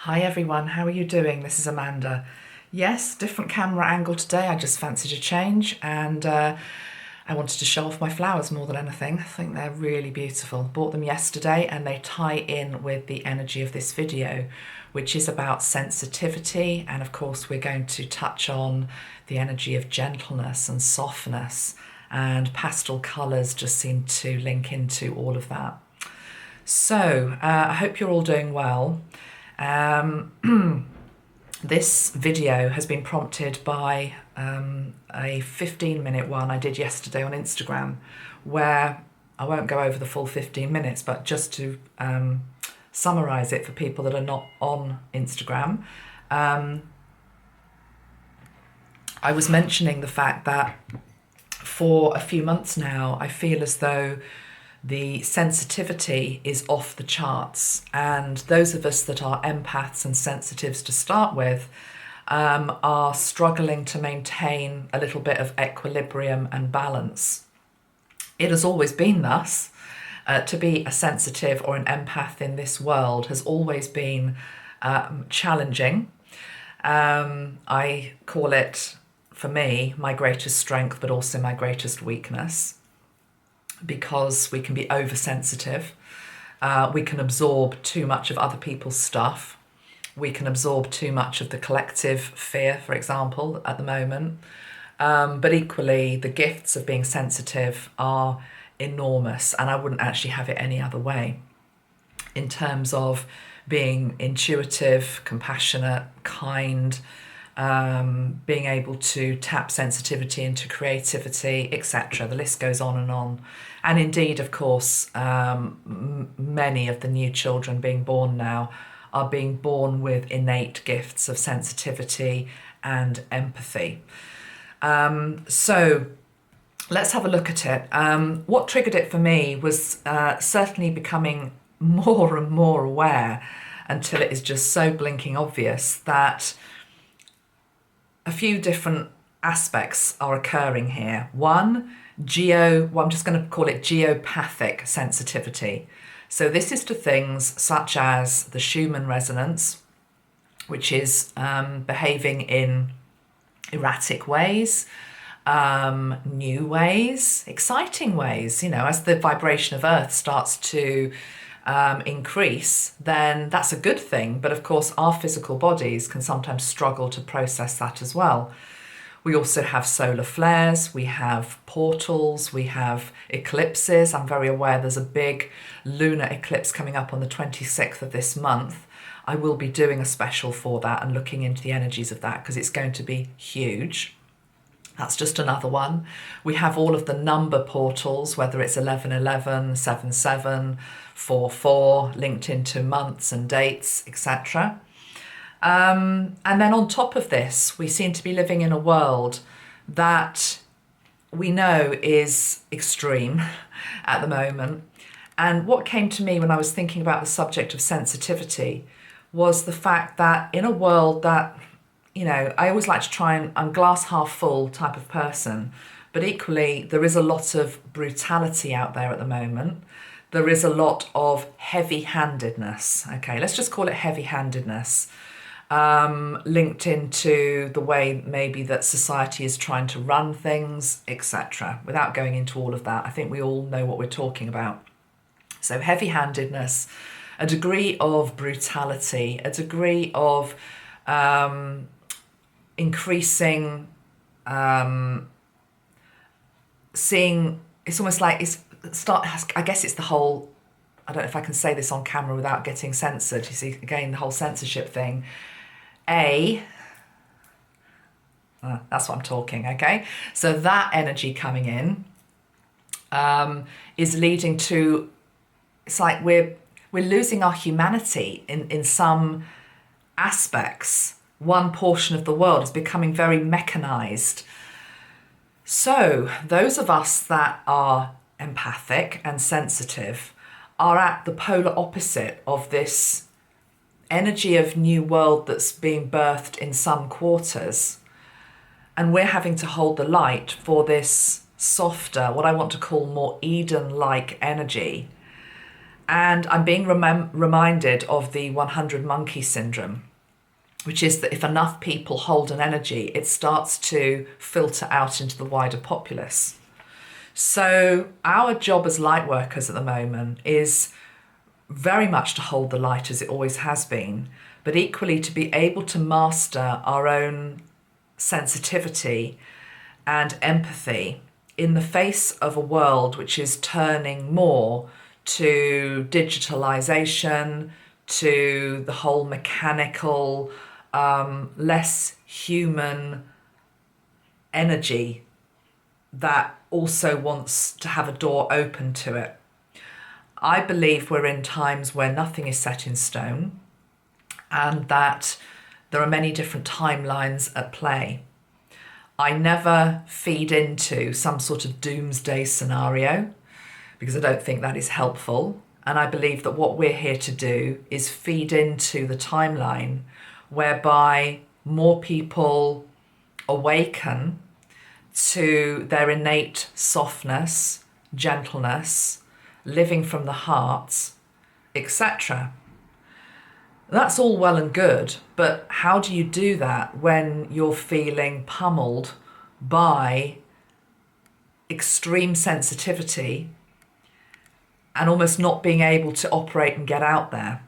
Hi everyone, how are you doing? This is Amanda. Yes, different camera angle today. I just fancied a change and I wanted to show off my flowers more than anything. I think they're really beautiful. Bought them yesterday and they tie in with the energy of this video, which is about sensitivity. And of course, we're going to touch on the energy of gentleness and softness, and pastel colours just seem to link into all of that. So I hope you're all doing well. This video has been prompted by a 15-minute one I did yesterday on Instagram, where I won't go over the full 15 minutes, but just to summarize it for people that are not on Instagram, I was mentioning the fact that for a few months now, I feel as though the sensitivity is off the charts, and those of us that are empaths and sensitives to start with are struggling to maintain a little bit of equilibrium and balance. It has always been thus. To be a sensitive or an empath in this world has always been challenging. I call it, for me, my greatest strength, but also my greatest weakness, because we can be oversensitive. We can absorb too much of other people's stuff. We can absorb too much of the collective fear, for example, at the moment. But equally, the gifts of being sensitive are enormous, and I wouldn't actually have it any other way. In terms of being intuitive, compassionate, kind, being able to tap sensitivity into creativity, etc. The list goes on and on. And indeed, of course, many of the new children being born now are being born with innate gifts of sensitivity and empathy. So let's have a look at it. What triggered it for me was certainly becoming more and more aware, until it is just so blinking obvious, that a few different aspects are occurring here. One, I'm just going to call it geopathic sensitivity. So this is to things such as the Schumann resonance, which is behaving in erratic ways, new ways, exciting ways. You know, as the vibration of Earth starts to increase, then that's a good thing. But of course, our physical bodies can sometimes struggle to process that as well. We also have solar flares, we have portals, we have eclipses. I'm very aware there's a big lunar eclipse coming up on the 26th of this month. I will be doing a special for that and looking into the energies of that, because it's going to be huge. That's just another one. We have all of the number portals, whether it's 1111, 77, 44, linked into months and dates, etc. And then on top of this, we seem to be living in a world that we know is extreme at the moment. And what came to me when I was thinking about the subject of sensitivity was the fact that in a world that, you know, I always like to try and, I'm glass half full type of person, but equally there is a lot of brutality out there at the moment. There is a lot of heavy-handedness. Okay, let's just call it heavy-handedness, linked into the way maybe that society is trying to run things, etc. Without going into all of that, I think we all know what we're talking about. So heavy-handedness, a degree of brutality, a degree of increasing, seeing, it's almost like I guess it's the whole, I don't know if I can say this on camera without getting censored. You see, again, the whole censorship thing. That's what I'm talking, okay? So that energy coming in is leading to, it's like we're losing our humanity in some aspects. One portion of the world is becoming very mechanized. So those of us that are empathic and sensitive are at the polar opposite of this energy of new world that's being birthed in some quarters. And we're having to hold the light for this softer, what I want to call more Eden-like energy. And I'm being reminded of the 100 monkey syndrome, which is that if enough people hold an energy, it starts to filter out into the wider populace. So our job as light workers at the moment is very much to hold the light as it always has been, but equally to be able to master our own sensitivity and empathy in the face of a world which is turning more to digitalization, to the whole mechanical, less human energy that also wants to have a door open to it. I believe we're in times where nothing is set in stone and that there are many different timelines at play. I never feed into some sort of doomsday scenario because I don't think that is helpful. And I believe that what we're here to do is feed into the timeline whereby more people awaken to their innate softness, gentleness, living from the heart, etc. That's all well and good, but how do you do that when you're feeling pummeled by extreme sensitivity and almost not being able to operate and get out there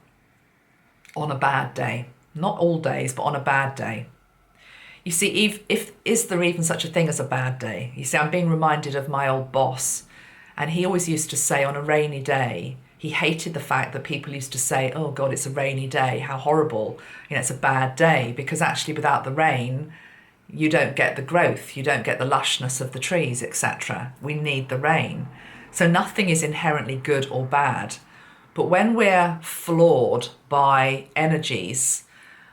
on a bad day? Not all days, but on a bad day. You see, if is there even such a thing as a bad day? You see, I'm being reminded of my old boss, and he always used to say on a rainy day, he hated the fact that people used to say, oh God, it's a rainy day, how horrible, it's a bad day, because actually without the rain, you don't get the growth, you don't get the lushness of the trees, etc. We need the rain. So nothing is inherently good or bad. But when we're flawed by energies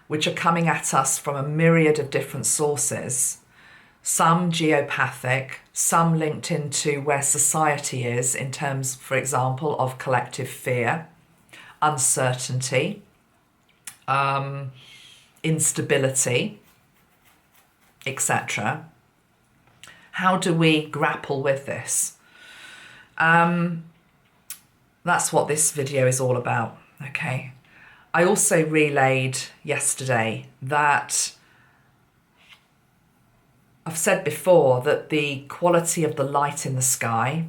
which are coming at us from a myriad of different sources, some geopathic, some linked into where society is in terms, for example, of collective fear, uncertainty, instability, etc. How do we grapple with this? That's what this video is all about, okay? I also relayed yesterday that I've said before that the quality of the light in the sky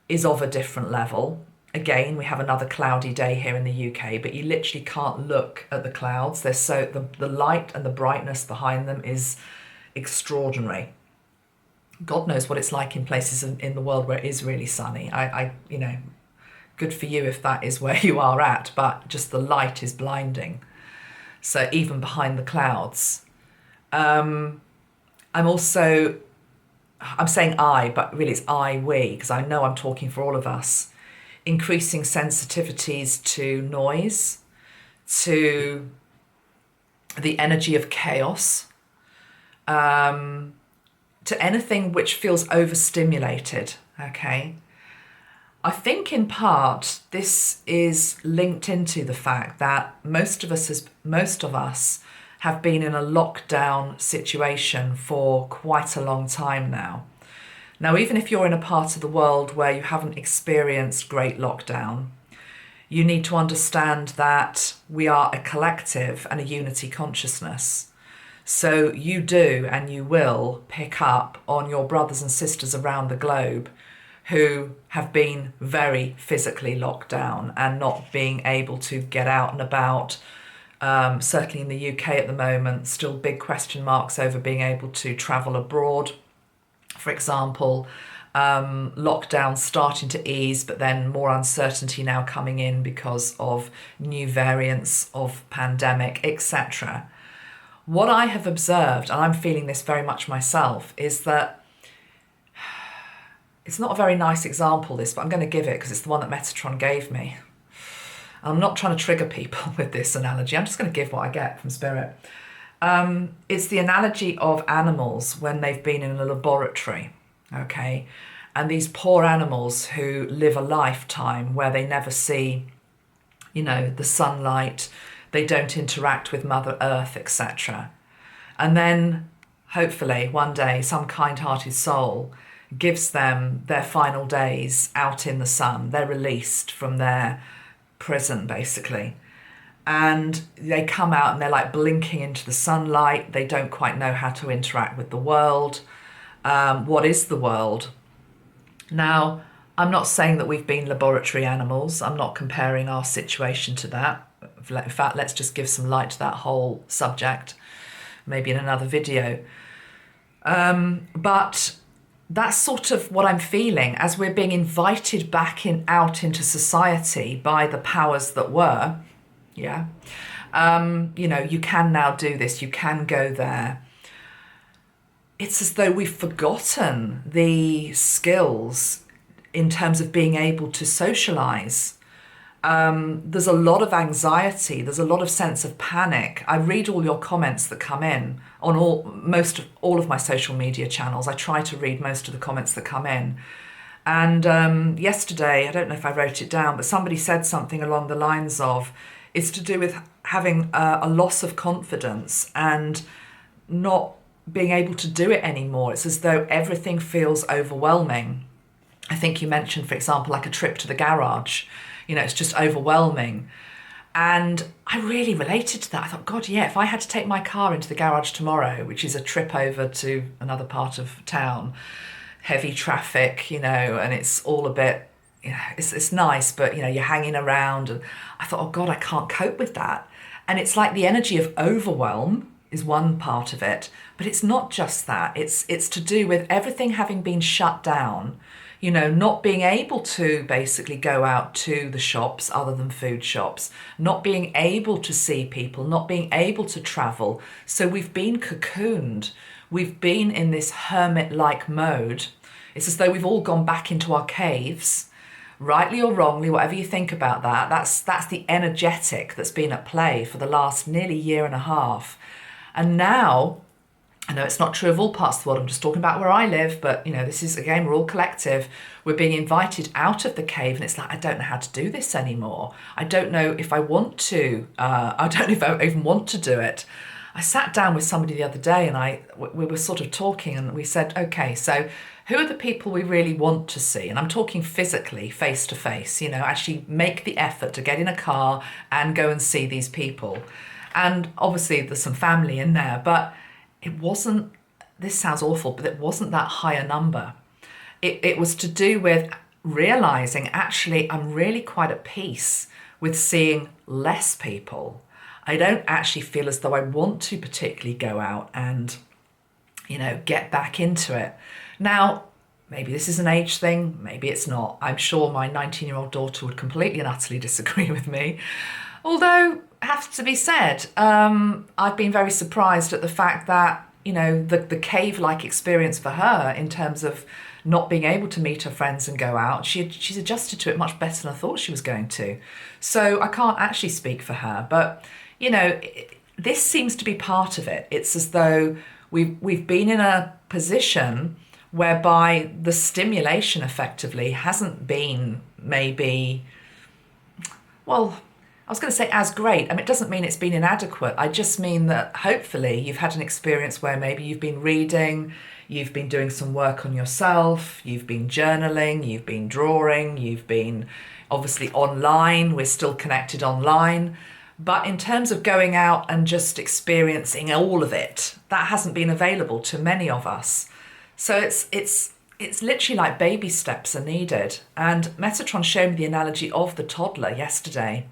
is of a different level. Again, we have another cloudy day here in the UK, but you literally can't look at the clouds. They're so the light and the brightness behind them is extraordinary. God knows what it's like in places in the world where it is really sunny. Good for you if that is where you are at, but just the light is blinding. So even behind the clouds. I'm saying I, but really it's we, because I know I'm talking for all of us. Increasing sensitivities to noise, to the energy of chaos, to anything which feels overstimulated, okay? I think in part this is linked into the fact that most of us have been in a lockdown situation for quite a long time now. Now, even if you're in a part of the world where you haven't experienced great lockdown, you need to understand that we are a collective and a unity consciousness. So you do and you will pick up on your brothers and sisters around the globe who have been very physically locked down and not being able to get out and about. Certainly in the UK at the moment, still big question marks over being able to travel abroad. For example, lockdown starting to ease, but then more uncertainty now coming in because of new variants of pandemic, etc. What I have observed, and I'm feeling this very much myself, is that it's not a very nice example, this, but I'm going to give it because it's the one that Metatron gave me. I'm not trying to trigger people with this analogy. I'm just going to give what I get from Spirit. It's the analogy of animals when they've been in a laboratory, okay? And these poor animals who live a lifetime where they never see, the sunlight, they don't interact with Mother Earth, etc. And then, hopefully, one day, some kind-hearted soul gives them their final days out in the sun. They're released from their prison, basically. And they come out and they're like blinking into the sunlight. They don't quite know how to interact with the world. What is the world? Now, I'm not saying that we've been laboratory animals. I'm not comparing our situation to that. In fact, let's just give some light to that whole subject, maybe in another video. But that's sort of what I'm feeling as we're being invited back out into society by the powers that were. Yeah. You can now do this. You can go there. It's as though we've forgotten the skills in terms of being able to socialize. There's a lot of anxiety. There's a lot of sense of panic. I read all your comments that come in on all of my social media channels. I try to read most of the comments that come in. And yesterday, I don't know if I wrote it down, but somebody said something along the lines of, it's to do with having a loss of confidence and not being able to do it anymore. It's as though everything feels overwhelming. I think you mentioned, for example, like a trip to the garage. It's just overwhelming. And I really related to that. I thought, God, yeah, if I had to take my car into the garage tomorrow, which is a trip over to another part of town, heavy traffic, and it's all a bit, it's nice, but, you're hanging around. And I thought, oh, God, I can't cope with that. And it's like the energy of overwhelm is one part of it, but it's not just that. It's to do with everything having been shut down, not being able to basically go out to the shops other than food shops, not being able to see people, not being able to travel. So we've been cocooned. We've been in this hermit-like mode. It's as though we've all gone back into our caves, rightly or wrongly, whatever you think about that. That's the energetic that's been at play for the last nearly year and a half. And now, I know it's not true of all parts of the world, I'm just talking about where I live, but this is, again, we're all collective. We're being invited out of the cave, and it's like, I don't know how to do this anymore. I don't know if I want to. I don't know if I even want to do it. I sat down with somebody the other day and we were sort of talking, and we said, okay, so who are the people we really want to see? And I'm talking physically, face to face, actually make the effort to get in a car and go and see these people. And obviously there's some family in there, but it wasn't, this sounds awful, but it wasn't that high a number. It was to do with realizing, actually, I'm really quite at peace with seeing less people. I don't actually feel as though I want to particularly go out and, get back into it. Now, maybe this is an age thing, maybe it's not. I'm sure my 19-year-old daughter would completely and utterly disagree with me. Although, has to be said, I've been very surprised at the fact that, the cave-like experience for her in terms of not being able to meet her friends and go out, she's adjusted to it much better than I thought she was going to. So I can't actually speak for her, but, this seems to be part of it. It's as though we've been in a position whereby the stimulation effectively hasn't been maybe, well, I was going to say as great. It doesn't mean it's been inadequate. I just mean that hopefully you've had an experience where maybe you've been reading, you've been doing some work on yourself, you've been journaling, you've been drawing, you've been obviously online. We're still connected online. But in terms of going out and just experiencing all of it, that hasn't been available to many of us. So it's literally like baby steps are needed. And Metatron showed me the analogy of the toddler yesterday.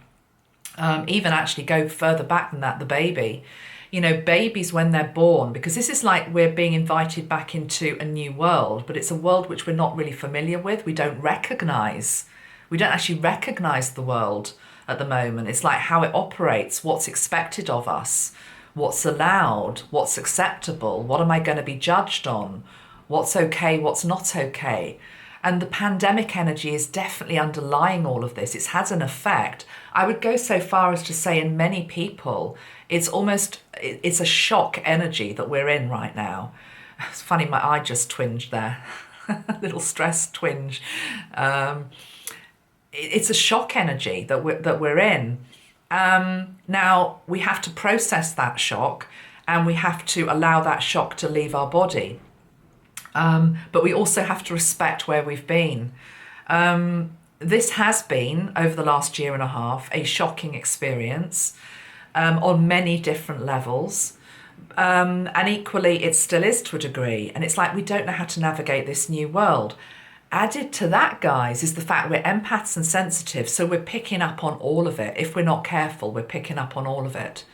Even actually go further back than that, the baby. Babies when they're born, because this is like we're being invited back into a new world, but it's a world which we're not really familiar with. We don't actually recognize the world at the moment. It's like how it operates, what's expected of us, what's allowed, what's acceptable, what am I going to be judged on, what's okay, what's not okay. And the pandemic energy is definitely underlying all of this. It's had an effect. I would go so far as to say in many people, it's a shock energy that we're in right now. It's funny, my eye just twinged there. A little stress twinge. It's a shock energy that we're in. Now, we have to process that shock, and we have to allow that shock to leave our body. But we also have to respect where we've been. This has been, over the last year and a half, a shocking experience on many different levels. And equally, it still is to a degree. And it's like we don't know how to navigate this new world. Added to that, guys, is the fact we're empaths and sensitive. So we're picking up on all of it. If we're not careful, we're picking up on all of it.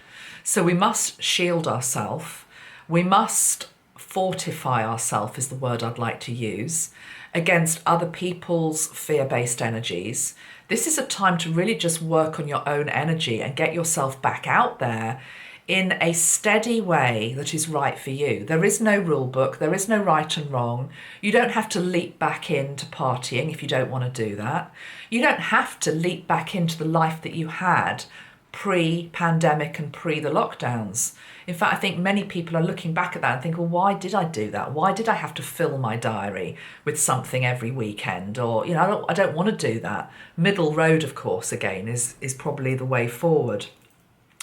So we must shield ourselves. We must fortify ourselves, is the word I'd like to use, against other people's fear-based energies. This is a time to really just work on your own energy and get yourself back out there in a steady way that is right for you. There is no rule book, there is no right and wrong. You don't have to leap back into partying if you don't want to do that. You don't have to leap back into the life that you had pre-pandemic and pre the lockdowns. In fact, I think many people are looking back at that and think, well, why did I do that? Why did I have to fill my diary with something every weekend? Or, you know, I don't want to do that. Middle road, of course, again, is probably the way forward.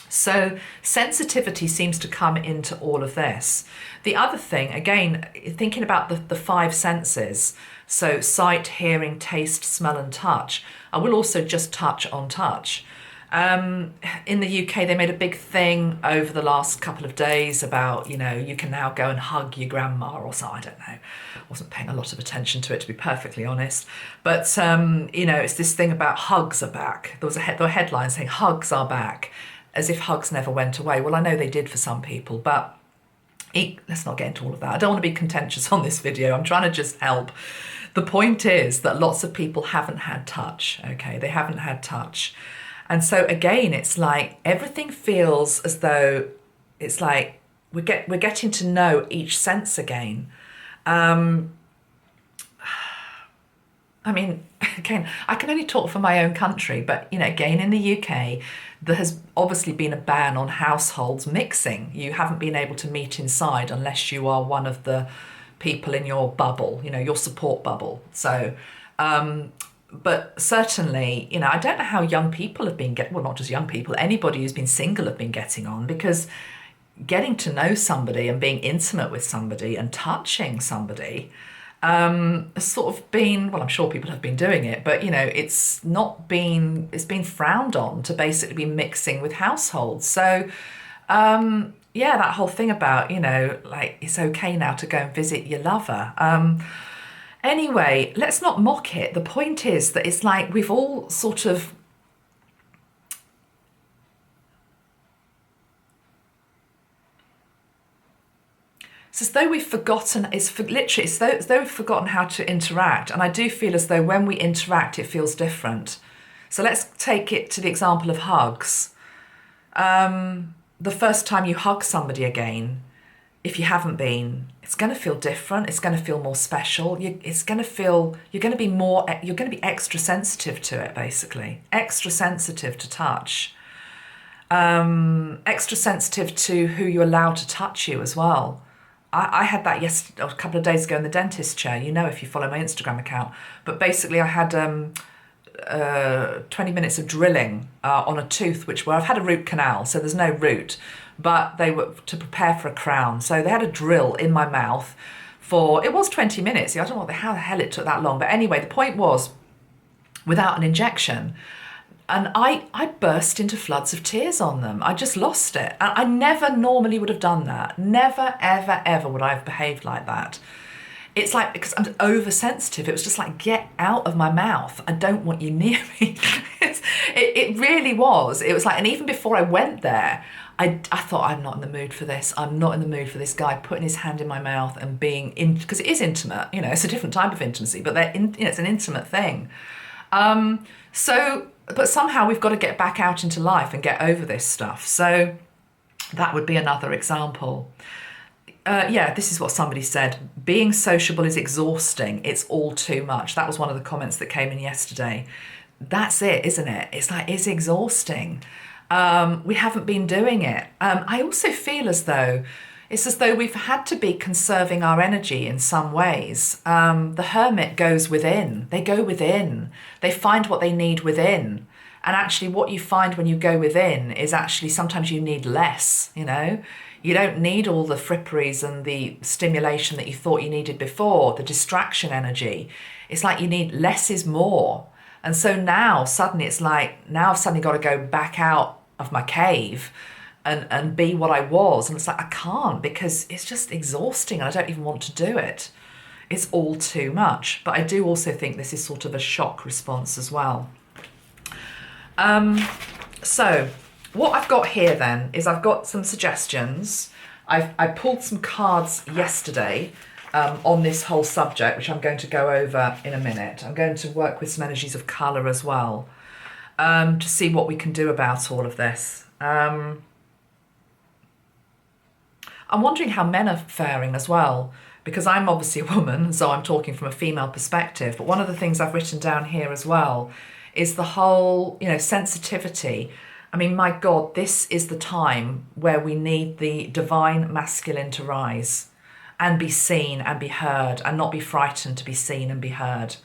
So sensitivity seems to come into all of this. The other thing, again, thinking about the five senses, so sight, hearing, taste, smell and touch. I will also just touch on touch. In the UK, they made a big thing over the last couple of days about, you know, you can now go and hug your grandma or so. I don't know. I wasn't paying a lot of attention to it, to be perfectly honest. But, you know, it's this thing about hugs are back. There were headlines saying hugs are back, as if hugs never went away. Well, I know they did for some people, but let's not get into all of that. I don't want to be contentious on this video. I'm trying to just help. The point is that lots of people haven't had touch, okay? They haven't had touch. And so again, it's like everything feels as though it's like we're getting to know each sense again. I mean, again, I can only talk for my own country, but, you know, again, in the UK, there has obviously been a ban on households mixing. You haven't been able to meet inside unless you are one of the people in your bubble, you know, your support bubble. So, but certainly, you know, I don't know how young people have been well, not just young people, anybody who's been single have been getting on, because getting to know somebody and being intimate with somebody and touching somebody has sort of been, well, I'm sure people have been doing it, but, you know, it's been frowned on to basically be mixing with households. So, yeah, that whole thing about, you know, like, it's okay now to go and visit your lover. Anyway, let's not mock it. The point is that it's like we've all sort of it's as though we've forgotten, as though we've forgotten how to interact. And I do feel as though when we interact, it feels different. So let's take it to the example of hugs. The first time you hug somebody again, if you haven't been, it's going to feel different. It's going to feel more special. You're going to be extra sensitive to it, basically. Extra sensitive to touch. Extra sensitive to who you allow to touch you as well. I had that a couple of days ago in the dentist chair, you know, if you follow my Instagram account. But basically I had 20 minutes of drilling on a tooth, I've had a root canal, so there's no root, but they were to prepare for a crown. So they had a drill in my mouth it was 20 minutes. I don't know how the hell it took that long. But anyway, the point was, without an injection. And I burst into floods of tears on them. I just lost it. And I never normally would have done that. Never, ever, ever would I have behaved like that. It's like, because I'm oversensitive, it was just like, get out of my mouth. I don't want you near me. It really was. It was like, and even before I went there, I thought, I'm not in the mood for this. I'm not in the mood for this guy putting his hand in my mouth and being in, because it is intimate, you know, it's a different type of intimacy, but it's an intimate thing. But somehow we've got to get back out into life and get over this stuff. So that would be another example. This is what somebody said. Being sociable is exhausting. It's all too much. That was one of the comments that came in yesterday. That's it, isn't it? It's like, it's exhausting. We haven't been doing it. I also feel as though we've had to be conserving our energy in some ways. The hermit goes within. They go within. They find what they need within. And actually what you find when you go within is actually sometimes you need less, you know. You don't need all the fripperies and the stimulation that you thought you needed before, the distraction energy. It's like you need less is more. And so now suddenly it's like, now I've suddenly got to go back out of my cave and be what I was. And it's like, I can't, because it's just exhausting and I don't even want to do it. It's all too much. But I do also think this is sort of a shock response as well. So what I've got here then is I've got some suggestions. I pulled some cards yesterday on this whole subject, which I'm going to go over in a minute. I'm going to work with some energies of colour as well, to see what we can do about all of this. I'm wondering how men are faring as well, because I'm obviously a woman, so I'm talking from a female perspective. But one of the things I've written down here as well is the whole, sensitivity. I mean, my God, this is the time where we need the divine masculine to rise and be seen and be heard, and not be frightened to be seen and be heard.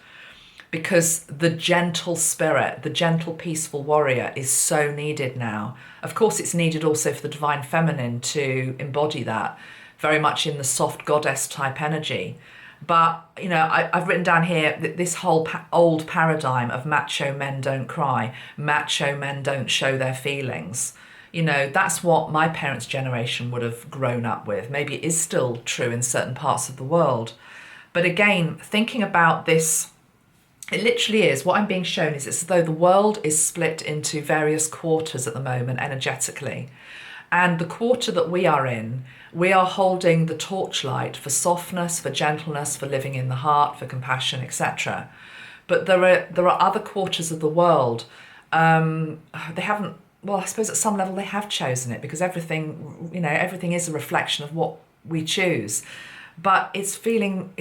Because the gentle spirit, the gentle, peaceful warrior is so needed now. Of course, it's needed also for the divine feminine to embody that, very much in the soft goddess type energy. But, I've written down here that this whole old paradigm of macho men don't cry, macho men don't show their feelings. That's what my parents' generation would have grown up with. Maybe it is still true in certain parts of the world. But again, thinking about this, it literally is, what I'm being shown is it's as though the world is split into various quarters at the moment energetically. And the quarter that we are in, we are holding the torchlight for softness, for gentleness, for living in the heart, for compassion, etc. But there are other quarters of the world. They haven't, well, I suppose at some level they have chosen it, because everything is a reflection of what we choose. But it's feeling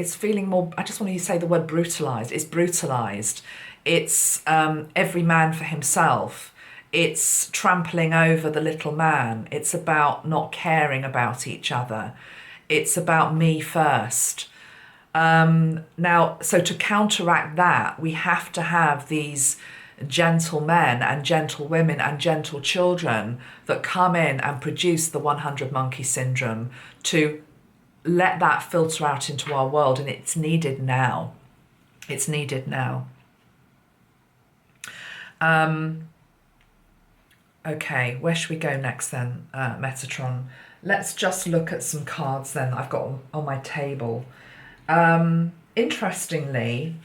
more, I just want to say the word brutalized. It's brutalized. It's every man for himself. It's trampling over the little man. It's about not caring about each other. It's about me first. Now, so to counteract that, we have to have these gentle men and gentle women and gentle children that come in and produce the 100 monkey syndrome, to let that filter out into our world. And it's needed now. It's needed now. Okay, where should we go next then, Metatron? Let's just look at some cards then I've got on my table. Interestingly,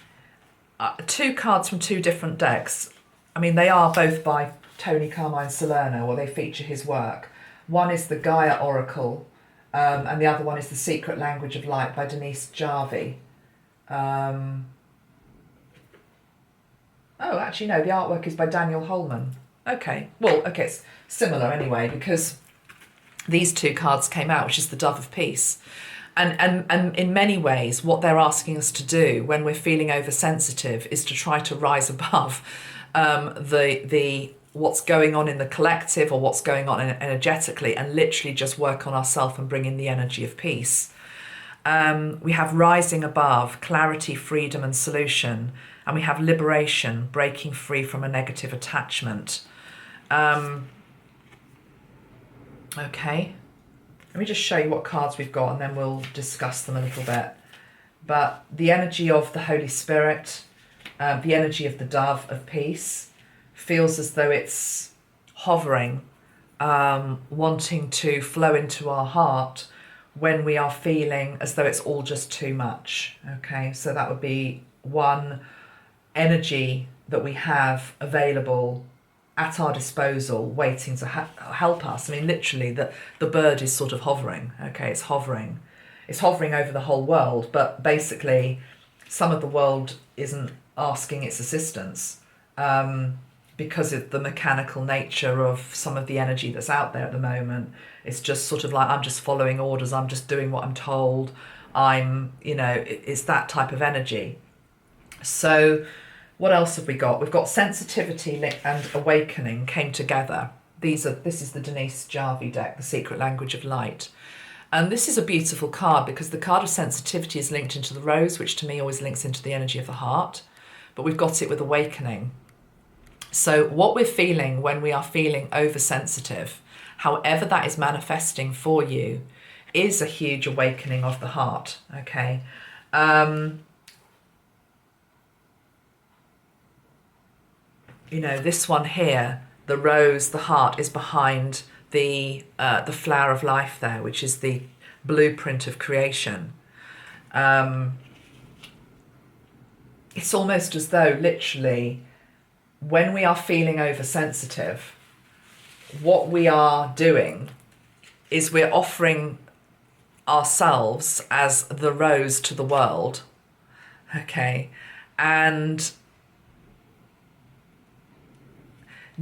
2 cards from 2 different decks. I mean, they are both by Tony Carmine Salerno, or they feature his work. One is the Gaia Oracle, and the other one is the Secret Language of Light by Denise Jarvie. Oh, actually, no, the artwork is by Daniel Holman. Okay, well, okay, it's similar anyway, because these 2 cards came out, which is the Dove of Peace. And in many ways, what they're asking us to do when we're feeling oversensitive is to try to rise above the what's going on in the collective, or what's going on energetically, and literally just work on ourselves and bring in the energy of peace. We have rising above, clarity, freedom and solution. And we have liberation, breaking free from a negative attachment. Okay, let me just show you what cards we've got, and then we'll discuss them a little bit. But the energy of the Holy Spirit, the energy of the Dove of Peace, feels as though it's hovering, wanting to flow into our heart when we are feeling as though it's all just too much. Okay, so that would be one energy that we have available at our disposal, waiting to help us. I mean, literally, the bird is sort of hovering. Okay, it's hovering over the whole world, but basically some of the world isn't asking its assistance, because of the mechanical nature of some of the energy that's out there at the moment. It's just sort of like, I'm just following orders, I'm just doing what I'm told, it's that type of energy. So what else have we got? We've got sensitivity and awakening came together. This is the Denise Jarvie deck, the Secret Language of Light. And this is a beautiful card, because the card of sensitivity is linked into the rose, which to me always links into the energy of the heart. But we've got it with awakening. So what we're feeling when we are feeling oversensitive, however that is manifesting for you, is a huge awakening of the heart, okay? You know, this one here, the rose, the heart, is behind the flower of life there, which is the blueprint of creation. It's almost as though, literally, when we are feeling oversensitive, what we are doing is we're offering ourselves as the rose to the world, okay? And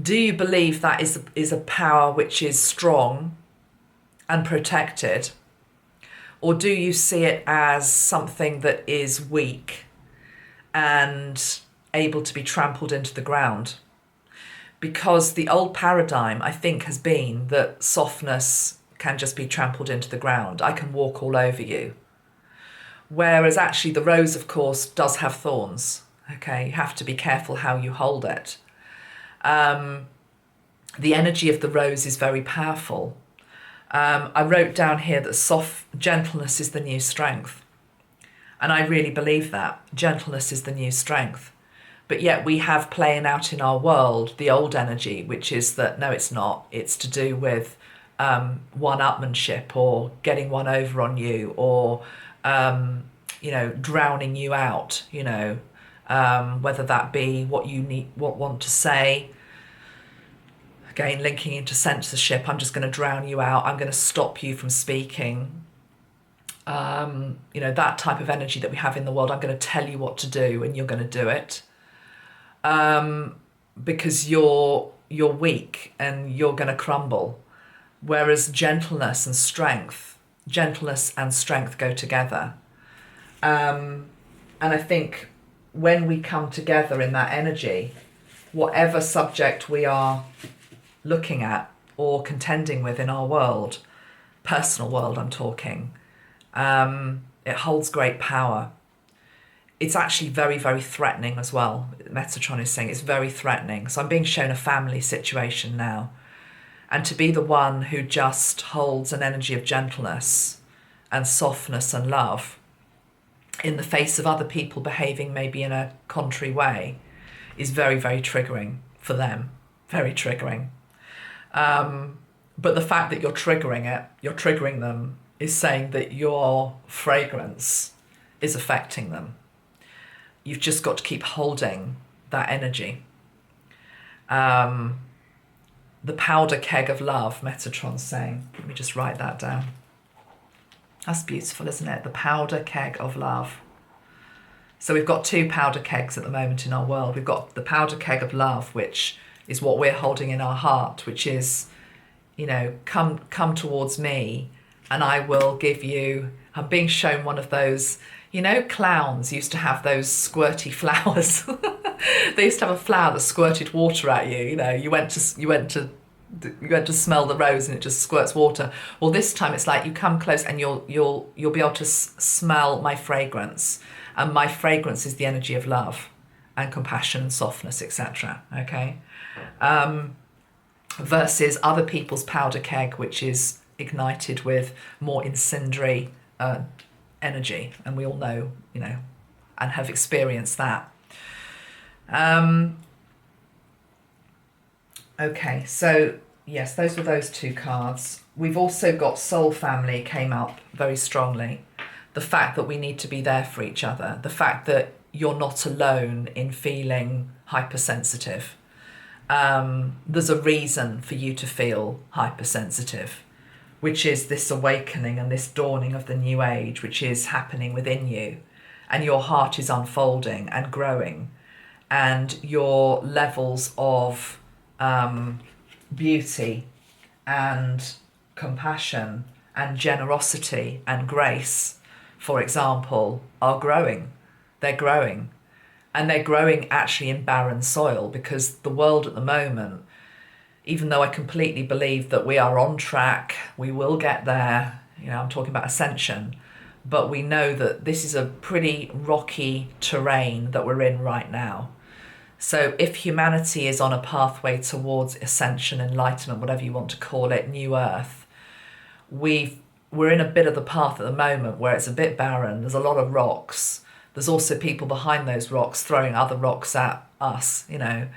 do you believe that is a power which is strong and protected? Or do you see it as something that is weak and able to be trampled into the ground? Because the old paradigm, I think, has been that softness can just be trampled into the ground. I can walk all over you. Whereas actually the rose, of course, does have thorns. Okay, you have to be careful how you hold it. The energy of the rose is very powerful. I wrote down here that gentleness is the new strength. And I really believe that. Gentleness is the new strength. But yet we have playing out in our world the old energy, which is that, no, it's not. It's to do with one-upmanship or getting one over on you or, drowning you out, whether that be what you want to say. Again, linking into censorship, I'm just going to drown you out. I'm going to stop you from speaking. That type of energy that we have in the world. I'm going to tell you what to do and you're going to do it. Because you're weak and you're going to crumble. Whereas gentleness and strength go together. And I think when we come together in that energy, whatever subject we are looking at or contending with in our world, personal world I'm talking, it holds great power. It's actually very, very threatening as well. Metatron is saying it's very threatening. So I'm being shown a family situation now. And to be the one who just holds an energy of gentleness and softness and love in the face of other people behaving maybe in a contrary way is very, very triggering for them. Very triggering. But the fact that you're triggering them, is saying that your fragrance is affecting them. You've just got to keep holding that energy. The powder keg of love, Metatron's saying. Let me just write that down. That's beautiful, isn't it? The powder keg of love. So we've got two powder kegs at the moment in our world. We've got the powder keg of love, which is what we're holding in our heart, which is, come towards me and I will give you. I'm being shown one of those, clowns used to have those squirty flowers. They used to have a flower that squirted water at you. You went to smell the rose and it just squirts water. Well, this time it's like you come close and you'll be able to smell my fragrance, and my fragrance is the energy of love and compassion and softness, etc. Okay, versus other people's powder keg, which is ignited with more incendiary energy, and we all know, and have experienced that. Okay, so yes, those were those two cards. We've also got Soul Family came up very strongly. The fact that we need to be there for each other. The fact that you're not alone in feeling hypersensitive. There's a reason for you to feel hypersensitive, which is this awakening and this dawning of the new age, which is happening within you. And your heart is unfolding and growing. And your levels of beauty and compassion and generosity and grace, for example, are growing. They're growing. And they're growing actually in barren soil, because the world at the moment, even though I completely believe that we are on track, we will get there, I'm talking about ascension, but we know that this is a pretty rocky terrain that we're in right now. So if humanity is on a pathway towards ascension, enlightenment, whatever you want to call it, new earth, we're in a bit of the path at the moment where it's a bit barren. There's a lot of rocks. There's also people behind those rocks throwing other rocks at us, you know,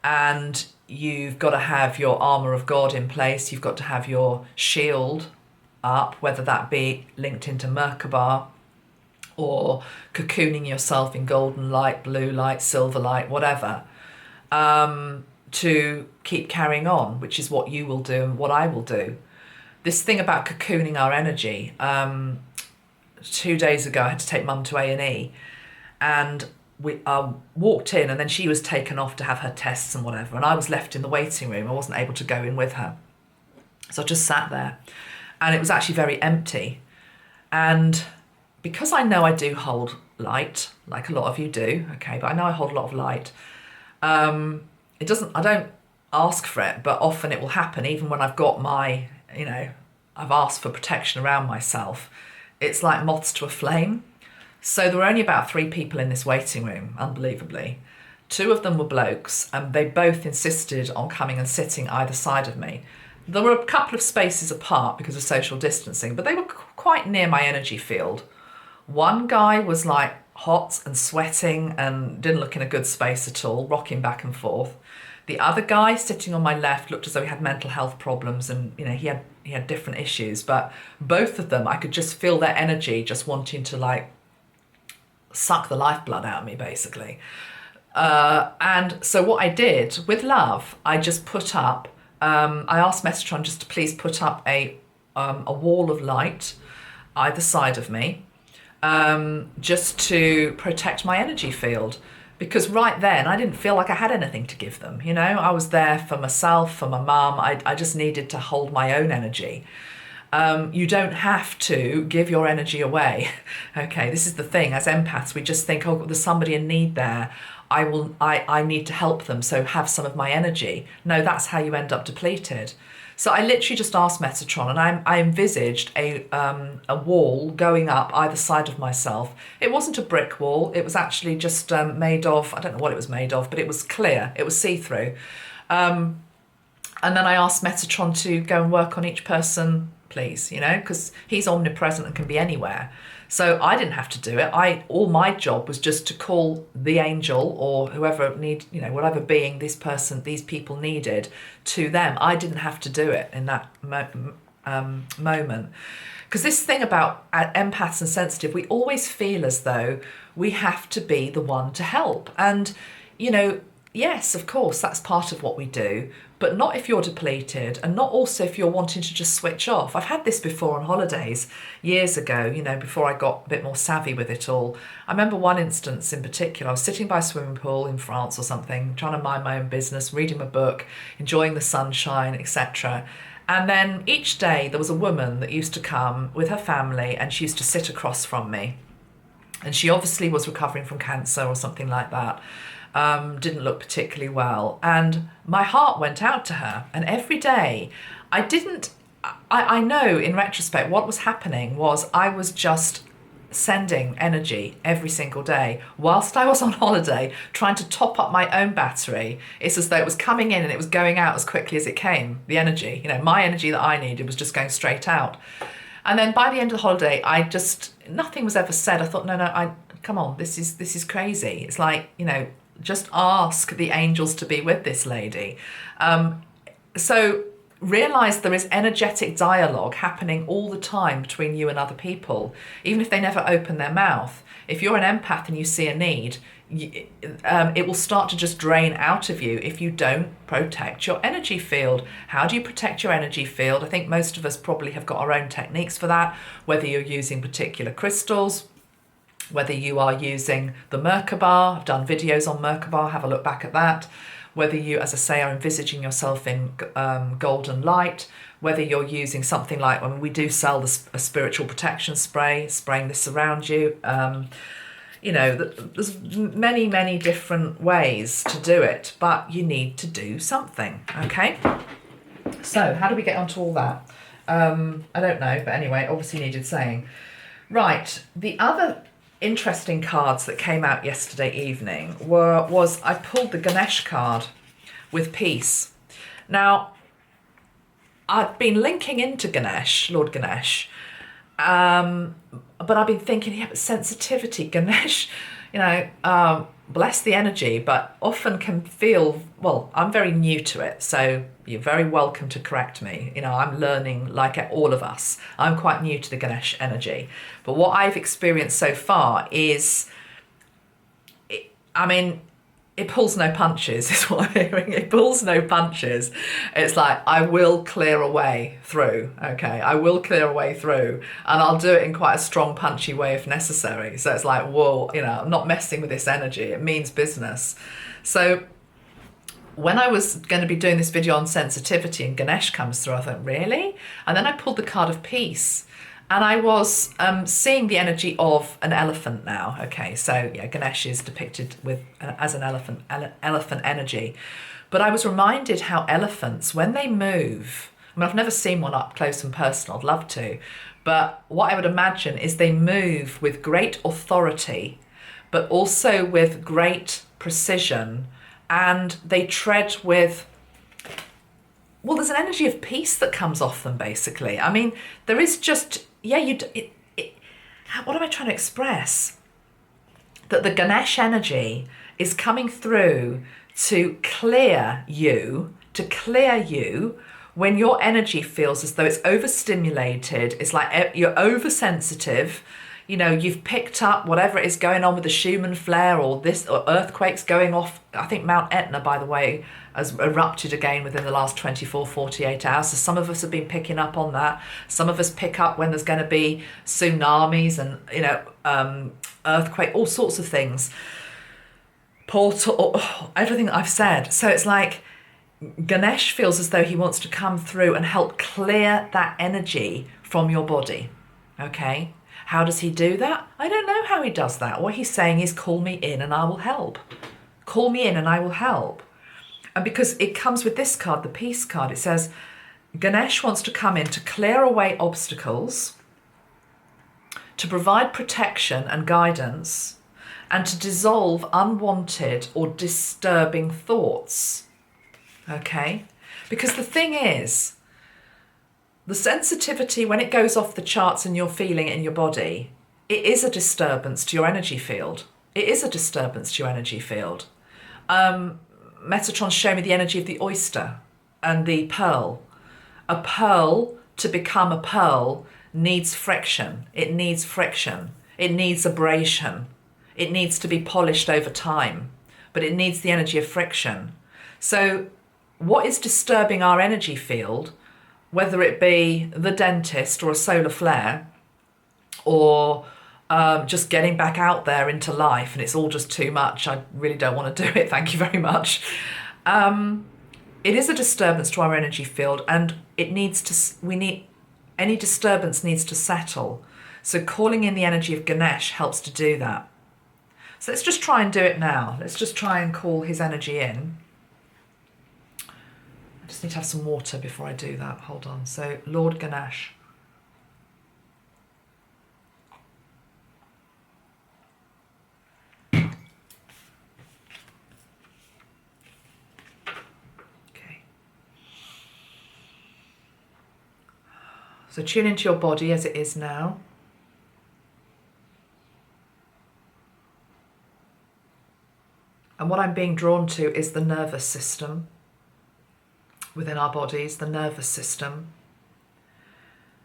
and you've got to have your armour of God in place. You've got to have your shield up, whether that be linked into merkaba or cocooning yourself in golden light, blue light, silver light, whatever, to keep carrying on, which is what you will do and what I will do. This thing about cocooning our energy, 2 days ago I had to take Mum to A&E, and we walked in, and then she was taken off to have her tests and whatever, and I was left in the waiting room. I wasn't able to go in with her. So I just sat there, and it was actually very empty. And because I know I do hold light, like a lot of you do, okay, but I know I hold a lot of light, I don't ask for it, but often it will happen, even when I've got my, you know, I've asked for protection around myself. It's like moths to a flame. So there were only about 3 people in this waiting room, unbelievably. 2 of them were blokes, and they both insisted on coming and sitting either side of me. There were a couple of spaces apart because of social distancing, but they were quite near my energy field. One guy was like hot and sweating and didn't look in a good space at all, rocking back and forth. The other guy sitting on my left looked as though he had mental health problems, and you know, he had different issues, but both of them, I could just feel their energy just wanting to like suck the lifeblood out of me, basically. And so what I did with love, I just put up, I asked Metatron just to please put up a wall of light either side of me, just to protect my energy field. Because right then I didn't feel like I had anything to give them. You know, I was there for myself, for my mum. I just needed to hold my own energy. You don't have to give your energy away. Okay, this is the thing. As empaths, we just think, oh, there's somebody in need there. I need to help them, so have some of my energy. No, that's how you end up depleted. So I literally just asked Metatron, and I envisaged a wall going up either side of myself. It wasn't a brick wall. It was actually just made of, I don't know what it was made of, but it was clear. It was see-through. And then I asked Metatron to go and work on each person, please, you know, because he's omnipresent and can be anywhere. So I didn't have to do it. All my job was just to call the angel or whoever whatever being these people needed to them. I didn't have to do it in that moment. Because this thing about empaths and sensitive, we always feel as though we have to be the one to help. And, you know, yes, of course, that's part of what we do, but not if you're depleted, and not also if you're wanting to just switch off. I've had this before on holidays years ago, you know, before I got a bit more savvy with it all. I remember one instance in particular. I was sitting by a swimming pool in France or something, trying to mind my own business, reading my book, enjoying the sunshine, etc. And then each day there was a woman that used to come with her family, and she used to sit across from me. And she obviously was recovering from cancer or something like that. Didn't look particularly well, and my heart went out to her. And every day I know in retrospect what was happening was I was just sending energy every single day whilst I was on holiday, trying to top up my own battery. It's as though it was coming in and it was going out as quickly as it came. The energy, you know, my energy that I needed was just going straight out. And then by the end of the holiday, nothing was ever said. I thought, no, come on, this is crazy. It's like, you know, just ask the angels to be with this lady. So realize there is energetic dialogue happening all the time between you and other people, even if they never open their mouth. If you're an empath and you see a need, it will start to just drain out of you if you don't protect your energy field. How do you protect your energy field? I think most of us probably have got our own techniques for that, whether you're using particular crystals, whether you are using the merkaba. I've done videos on merkaba, have a look back at that. Whether you, as I say, are envisaging yourself in golden light, whether you're using something like, when we do sell a spiritual protection spray, spraying this around you. You know, there's many, many different ways to do it, but you need to do something, okay? So how do we get onto all that? I don't know, but anyway, obviously needed saying. Right, the other interesting cards that came out yesterday evening was I pulled the Ganesh card with peace. Now, I've been linking into Ganesh, Lord Ganesh, but I've been thinking, yeah, but sensitivity, Ganesh, bless the energy, but often can feel, well, I'm very new to it, so you're very welcome to correct me. I'm learning like all of us. I'm quite new to the Ganesh energy. But what I've experienced so far is, it pulls no punches, is what I'm hearing. It pulls no punches. It's like, I will clear a way through, okay? I will clear a way through, and I'll do it in quite a strong, punchy way if necessary. So it's like, whoa, I'm not messing with this energy. It means business. So when I was going to be doing this video on sensitivity and Ganesh comes through, I thought, really? And then I pulled the card of peace. And I was seeing the energy of an elephant now. Okay, so yeah, Ganesh is depicted as an elephant energy. But I was reminded how elephants, when they move, I've never seen one up close and personal, I'd love to. But what I would imagine is they move with great authority, but also with great precision. And they tread with, well, there's an energy of peace that comes off them, basically. There is just, what am I trying to express? That the Ganesh energy is coming through to clear you when your energy feels as though it's overstimulated. It's like you're oversensitive. You've picked up whatever is going on with the Schumann flare or earthquakes going off. I think Mount Etna, by the way, has erupted again within the last 24, 48 hours. So some of us have been picking up on that. Some of us pick up when there's going to be tsunamis and, earthquake, all sorts of things. Portal, everything that I've said. So it's like Ganesh feels as though he wants to come through and help clear that energy from your body. Okay? How does he do that? I don't know how he does that. What he's saying is, call me in and I will help. Call me in and I will help. And because it comes with this card, the peace card, it says, Ganesh wants to come in to clear away obstacles, to provide protection and guidance, and to dissolve unwanted or disturbing thoughts. Okay? Because the thing is, the sensitivity, when it goes off the charts and you're feeling it in your body, it is a disturbance to your energy field. It is a disturbance to your energy field. Metatron's showing me the energy of the oyster and the pearl. A pearl, to become a pearl, needs friction. It needs friction. It needs abrasion. It needs to be polished over time, but it needs the energy of friction. So what is disturbing our energy field, whether it be the dentist or a solar flare or just getting back out there into life and it's all just too much, I really don't want to do it, thank you very much. It is a disturbance to our energy field, and any disturbance needs to settle. So calling in the energy of Ganesh helps to do that. So let's just try and do it now. Let's just try and call his energy in. I just need to have some water before I do that. Hold on. So, Lord Ganesh. Okay. So tune into your body as it is now. And what I'm being drawn to is the nervous system. Within our bodies, the nervous system.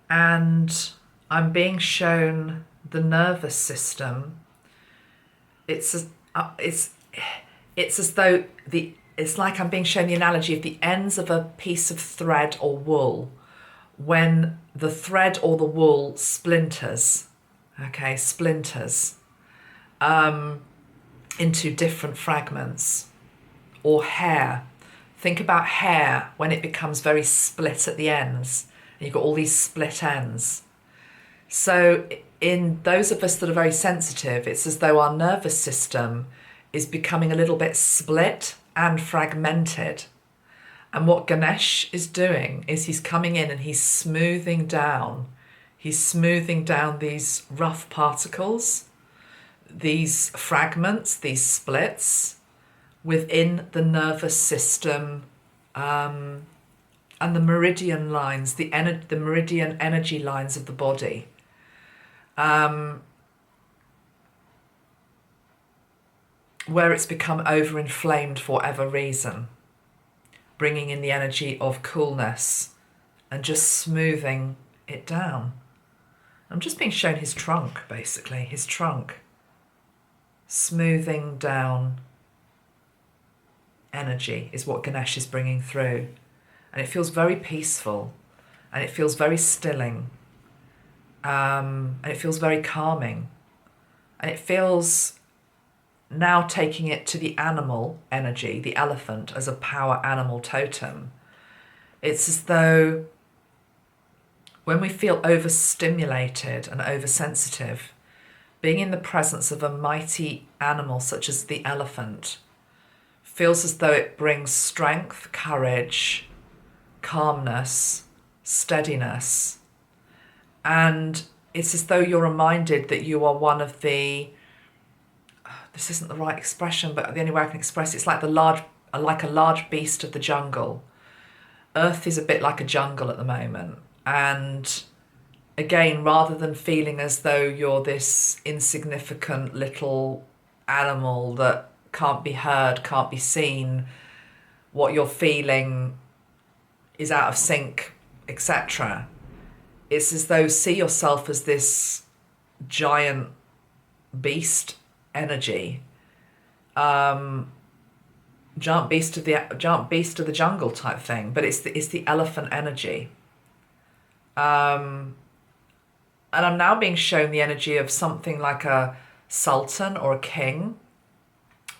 And I'm being shown the nervous system. It's as though it's like I'm being shown the analogy of the ends of a piece of thread or wool. When the thread or the wool splinters, into different fragments, or hair. Think about hair when it becomes very split at the ends, and you've got all these split ends. So in those of us that are very sensitive, it's as though our nervous system is becoming a little bit split and fragmented. And what Ganesh is doing is he's coming in and he's smoothing down these rough particles these fragments, these splits within the nervous system, and the meridian lines, the meridian energy lines of the body. Where it's become overinflamed for whatever reason, bringing in the energy of coolness and just smoothing it down. I'm just being shown his trunk, basically, his trunk. Smoothing down energy is what Ganesh is bringing through. And it feels very peaceful, and it feels very stilling, and it feels very calming. And it feels, now taking it to the animal energy, the elephant as a power animal totem, it's as though when we feel overstimulated and oversensitive, being in the presence of a mighty animal such as the elephant feels as though it brings strength, courage, calmness, steadiness. And it's as though you're reminded that you are one of the, this isn't the right expression, but the only way I can express it's like a large beast of the jungle. Earth is a bit like a jungle at the moment. And again, rather than feeling as though you're this insignificant little animal that can't be heard, can't be seen, what you're feeling is out of sync, etc. It's as though see yourself as this giant beast energy, giant beast of the jungle type thing, but it's the elephant energy. And I'm now being shown the energy of something like a sultan or a king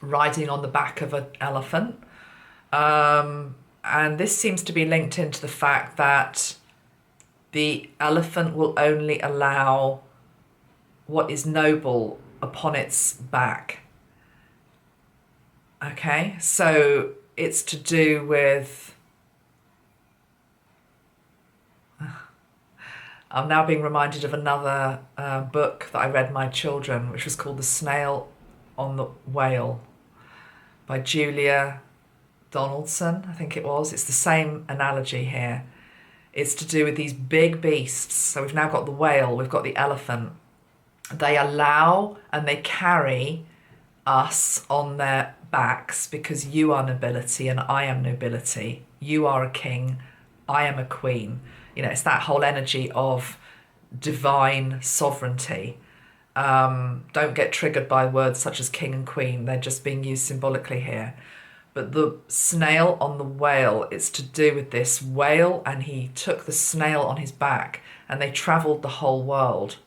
riding on the back of an elephant. And this seems to be linked into the fact that the elephant will only allow what is noble upon its back. Okay, so it's to do with... I'm now being reminded of another book that I read my children, which was called The Snail on the Whale by Julia Donaldson, I think it was. It's the same analogy here. It's to do with these big beasts. So we've now got the whale, we've got the elephant. They allow and they carry us on their backs because you are nobility and I am nobility. You are a king, I am a queen. You know, it's that whole energy of divine sovereignty. Don't get triggered by words such as king and queen. They're just being used symbolically here. But the snail on the whale, it's to do with this whale, and he took the snail on his back and they travelled the whole world.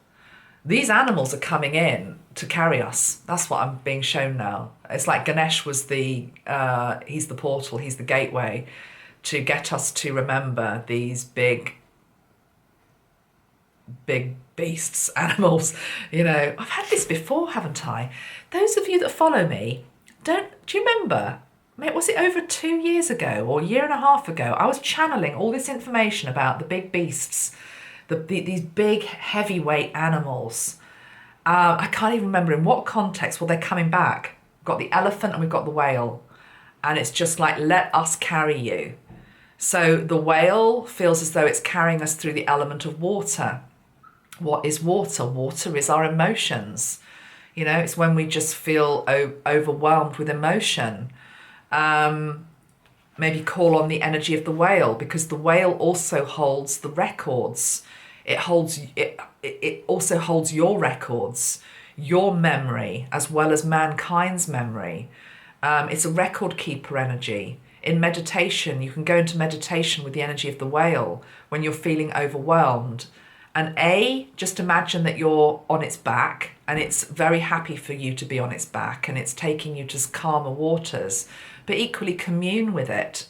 These animals are coming in to carry us. That's what I'm being shown now. It's like Ganesh was he's the portal, he's the gateway to get us to remember these big beasts, animals. You know, I've had this before, haven't I? Those of you that follow me, do you remember? Mate, was it over 2 years ago or a year and a half ago? I was channeling all this information about the big beasts, these big heavyweight animals. I can't even remember in what context. Well, they're coming back. We've got the elephant and we've got the whale. And it's just like, let us carry you. So the whale feels as though it's carrying us through the element of water. What is water? Water is our emotions. You know, it's when we just feel overwhelmed with emotion. Maybe call on the energy of the whale, because the whale also holds the records. It also holds your records, your memory, as well as mankind's memory. It's a record keeper energy. In meditation, you can go into meditation with the energy of the whale when you're feeling overwhelmed. And just imagine that you're on its back and it's very happy for you to be on its back and it's taking you to calmer waters. But equally commune with it.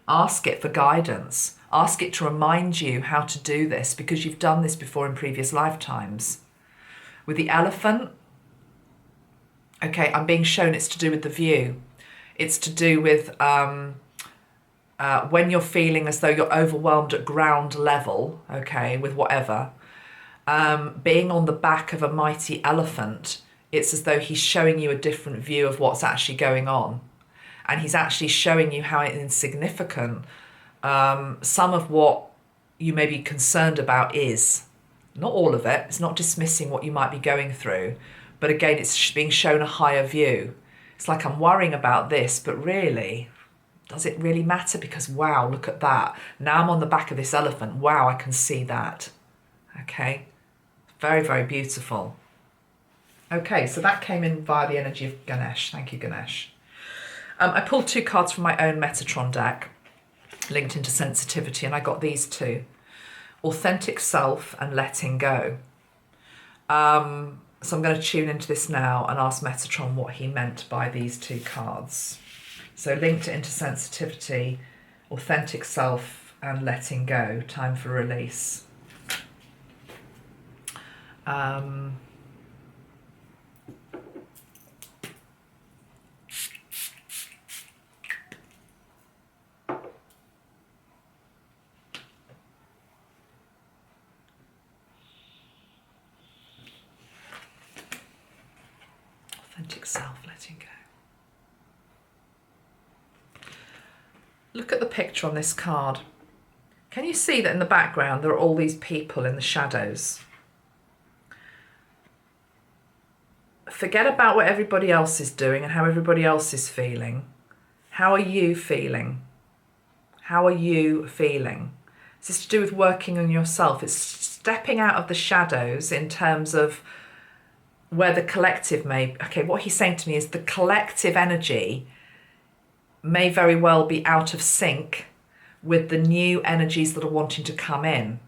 Ask it for guidance. Ask it to remind you how to do this because you've done this before in previous lifetimes. With the elephant, okay, I'm being shown it's to do with the view. It's to do with when you're feeling as though you're overwhelmed at ground level, okay, with whatever, Being on the back of a mighty elephant, it's as though he's showing you a different view of what's actually going on. And he's actually showing you how insignificant some of what you may be concerned about is. Not all of it. It's not dismissing what you might be going through. But again, it's being shown a higher view. It's like, I'm worrying about this, but really, does it really matter? Because wow, look at that. Now I'm on the back of this elephant. Wow, I can see that. Okay. Very, very beautiful. Okay, so that came in via the energy of Ganesh. Thank you, Ganesh. I pulled 2 cards from my own Metatron deck, linked into sensitivity, and I got these 2. Authentic self and letting go. So I'm going to tune into this now and ask Metatron what he meant by these 2 cards. So linked into sensitivity, authentic self and letting go. Time for release. Authentic self, letting go. Look at the picture on this card. Can you see that in the background there are all these people in the shadows? Forget about what everybody else is doing and how everybody else is feeling. How are you feeling? How are you feeling? This is to do with working on yourself. It's stepping out of the shadows in terms of where the collective may... Okay, what he's saying to me is the collective energy may very well be out of sync with the new energies that are wanting to come in.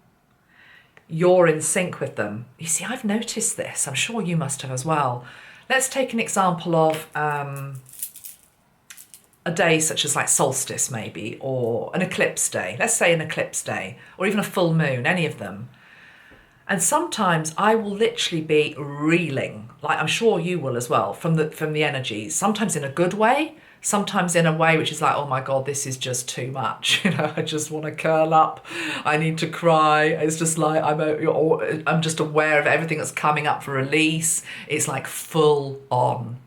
You're in sync with them. You see, I've noticed this. I'm sure you must have as well. Let's take an example of a day such as like solstice maybe, or an eclipse day. Let's say an eclipse day, or even a full moon, any of them. And sometimes I will literally be reeling, like I'm sure you will as well, from the energies, sometimes in a good way, sometimes in a way which is like, oh my God, this is just too much. You know, I just want to curl up. I need to cry. It's just like, I'm just aware of everything that's coming up for release. It's like full on.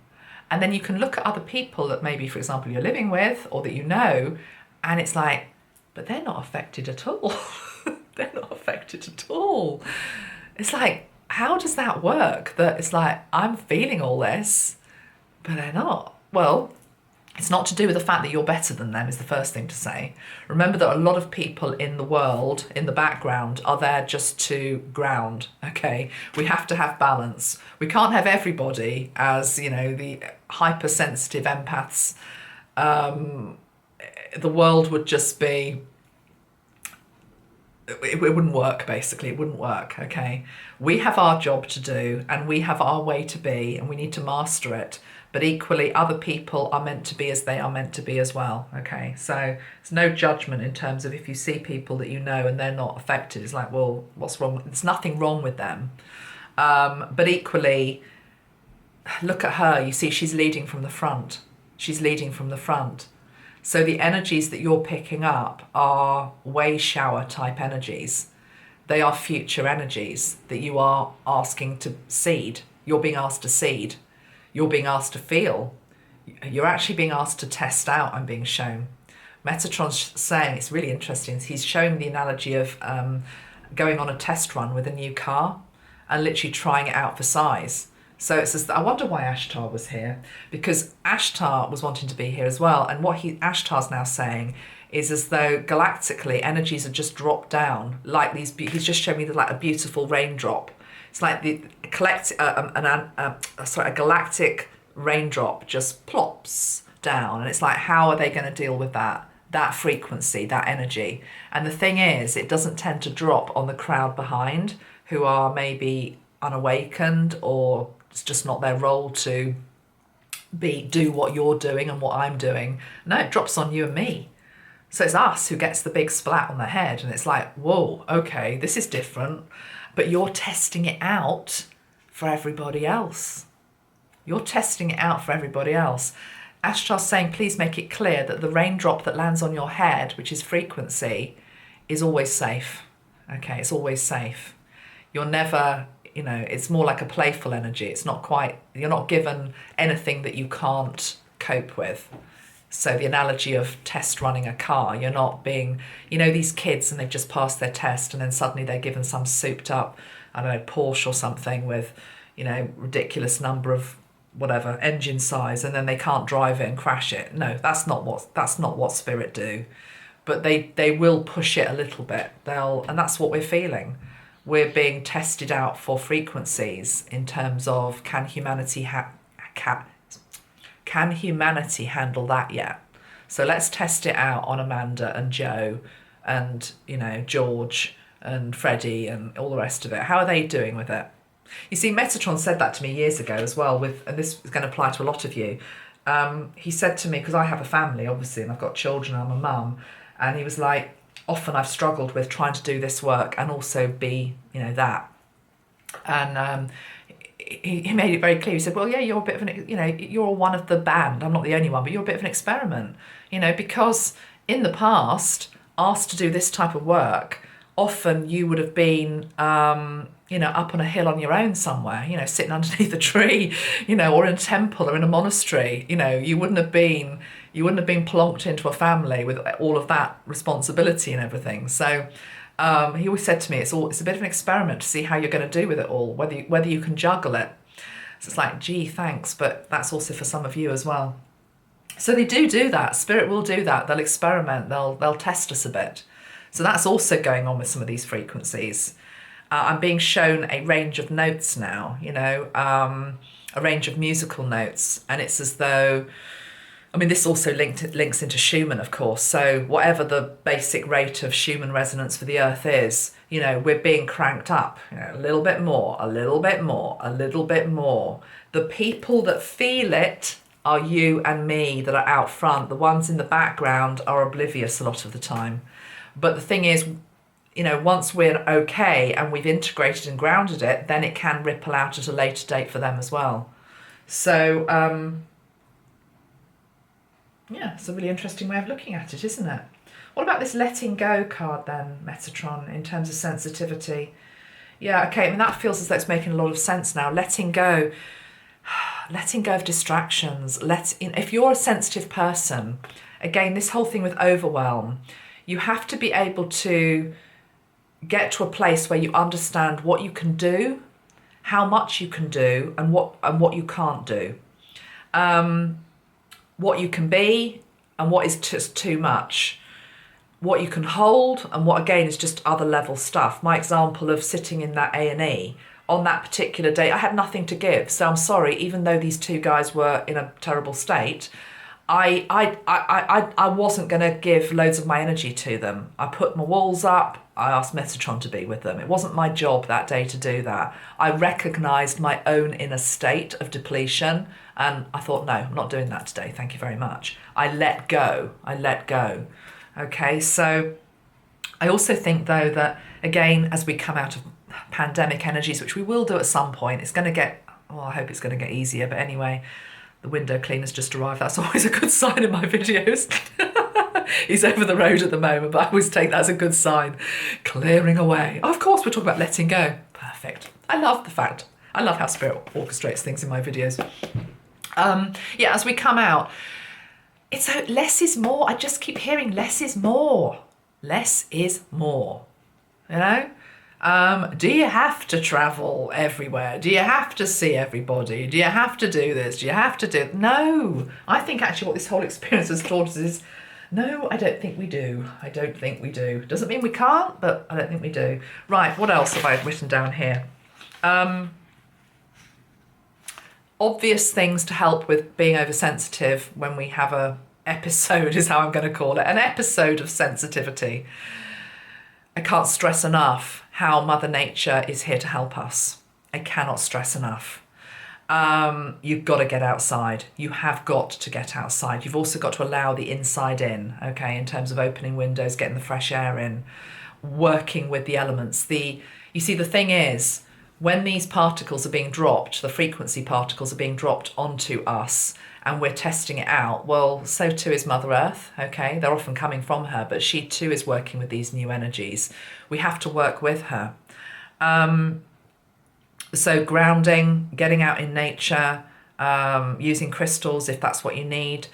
And then you can look at other people that maybe, for example, you're living with or that you know, and it's like, but they're not affected at all. They're not affected at all. It's like, how does that work? That it's like, I'm feeling all this, but they're not. Well, it's not to do with the fact that you're better than them is the first thing to say. Remember that a lot of people in the world, in the background, are there just to ground, okay? We have to have balance. We can't have everybody as, you know, the hypersensitive empaths. The world would just be... It wouldn't work, basically. It wouldn't work, okay? We have our job to do and we have our way to be and we need to master it. But equally, other people are meant to be as they are meant to be as well, okay? So there's no judgment in terms of if you see people that you know and they're not affected. It's like, well, what's wrong? There's nothing wrong with them. But equally, look at her. You see, she's leading from the front. She's leading from the front. So the energies that you're picking up are wave shower type energies. They are future energies that you are asking to seed. You're being asked to seed. You're being asked to feel. You're actually being asked to test out, I'm being shown. Metatron's saying, it's really interesting, he's showing the analogy of going on a test run with a new car and literally trying it out for size. So it says that I wonder why Ashtar was here, because Ashtar was wanting to be here as well. And what Ashtar's now saying is as though galactically energies have just dropped down, like these. He's just showing me like a beautiful raindrop. It's like the a galactic raindrop just plops down, and it's like, how are they going to deal with that frequency, that energy? And the thing is, it doesn't tend to drop on the crowd behind, who are maybe unawakened, or it's just not their role to do what you're doing and what I'm doing. No, it drops on you and me. So it's us who gets the big splat on the head, and it's like, whoa, okay, this is different, but you're testing it out for everybody else. You're testing it out for everybody else. Ashtar's saying, please make it clear that the raindrop that lands on your head, which is frequency, is always safe. Okay, it's always safe. You're never, it's more like a playful energy. It's not quite, you're not given anything that you can't cope with. So the analogy of test running a car, you're not being, these kids and they've just passed their test and then suddenly they're given some souped up, I don't know, Porsche or something with, ridiculous number of whatever engine size, and then they can't drive it and crash it. No, that's not what spirit do. But they will push it a little bit. And that's what we're feeling. We're being tested out for frequencies in terms of can humanity handle that yet? So let's test it out on Amanda and Joe and George and Freddie and all the rest of it. How are they doing with it? You see, Metatron said that to me years ago as well, and this is going to apply to a lot of you. He said to me, because I have a family, obviously, and I've got children, I'm a mum, and he was like, often I've struggled with trying to do this work and also be, that. And he made it very clear. He said, well, yeah, you're a bit of an, you're one of the band. I'm not the only one, but you're a bit of an experiment, because in the past, asked to do this type of work, often you would have been, up on a hill on your own somewhere, sitting underneath a tree, or in a temple or in a monastery. You wouldn't have been plonked into a family with all of that responsibility and everything. So he always said to me, it's a bit of an experiment to see how you're going to do with it all, whether you can juggle it. So it's like, gee, thanks, but that's also for some of you as well. So they do that. Spirit will do that. They'll experiment. They'll test us a bit. So that's also going on with some of these frequencies. I'm being shown a range of notes now, a range of musical notes. And it's as though, this also links into Schumann, of course. So whatever the basic rate of Schumann resonance for the earth is, we're being cranked up, a little bit more, a little bit more, a little bit more. The people that feel it are you and me that are out front. The ones in the background are oblivious a lot of the time. But the thing is, once we're okay and we've integrated and grounded it, then it can ripple out at a later date for them as well. So, it's a really interesting way of looking at it, isn't it? What about this letting go card then, Metatron, in terms of sensitivity? Yeah, okay, that feels as though it's making a lot of sense now. Letting go of distractions. If you're a sensitive person, again, this whole thing with overwhelm, you have to be able to get to a place where you understand what you can do, how much you can do, and what you can't do. What you can be and what is just too much. What you can hold and what, again, is just other level stuff. My example of sitting in that A&E, on that particular day, I had nothing to give. So I'm sorry, even though these two guys were in a terrible state, I wasn't going to give loads of my energy to them. I put my walls up. I asked Metatron to be with them. It wasn't my job that day to do that. I recognised my own inner state of depletion, and I thought, no, I'm not doing that today. Thank you very much. I let go. Okay, so I also think, though, that, again, as we come out of pandemic energies, which we will do at some point, it's going to get, I hope it's going to get easier, but anyway, the window cleaner's just arrived. That's always a good sign in my videos. He's over the road at the moment, but I always take that as a good sign. Clearing away. Oh, of course, we're talking about letting go. Perfect. I love how Spirit orchestrates things in my videos. As we come out, it's less is more. I just keep hearing less is more. Less is more. Do you have to travel everywhere? Do you have to see everybody? Do you have to do this? Do you have to do... No. I think actually what this whole experience has taught us is, no, I don't think we do. Doesn't mean we can't, but I don't think we do. Right, what else have I written down here? Obvious things to help with being oversensitive when we have a episode is how I'm going to call it. An episode of sensitivity. I can't stress enough how Mother Nature is here to help us. I cannot stress enough. You've got to get outside. You have got to get outside. You've also got to allow the inside in, okay, in terms of opening windows, getting the fresh air in, working with the elements. You see, the thing is, when these particles are being dropped, the frequency particles are being dropped onto us, and we're testing it out, well, so too is Mother Earth, okay? They're often coming from her, but she too is working with these new energies. We have to work with her. So grounding, getting out in nature, using crystals if that's what you need,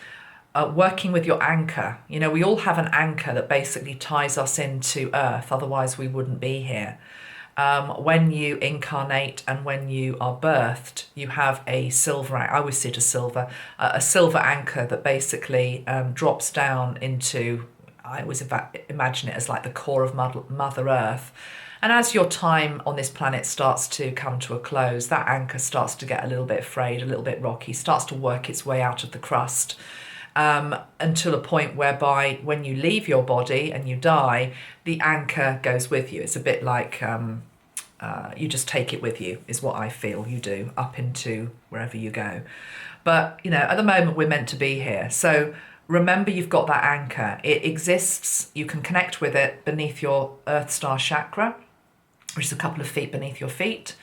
working with your anchor. You know, we all have an anchor that basically ties us into earth, otherwise we wouldn't be here. When you incarnate and when you are birthed, you have a silver, I always see it as silver, a silver anchor that basically drops down into, I always imagine it as like the core of Mother Earth. And as your time on this planet starts to come to a close, that anchor starts to get a little bit frayed, a little bit rocky, starts to work its way out of the crust, until a point whereby when you leave your body and you die, the anchor goes with you. It's a bit like you just take it with you, is what I feel you do, up into wherever you go. But, you know, at the moment we're meant to be here. So remember, you've got that anchor. It exists. You can connect with it beneath your Earth Star chakra, which is a couple of feet beneath your feet.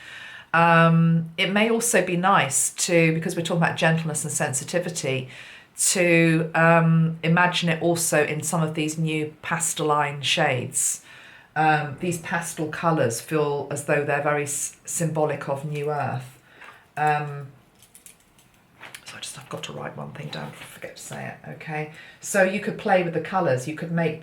It may also be nice to, because we're talking about gentleness and sensitivity, to imagine it also in some of these new pasteline shades. These pastel colours feel as though they're very symbolic of New Earth. I've got to write one thing down before I forget to say it, okay? So you could play with the colours, you could make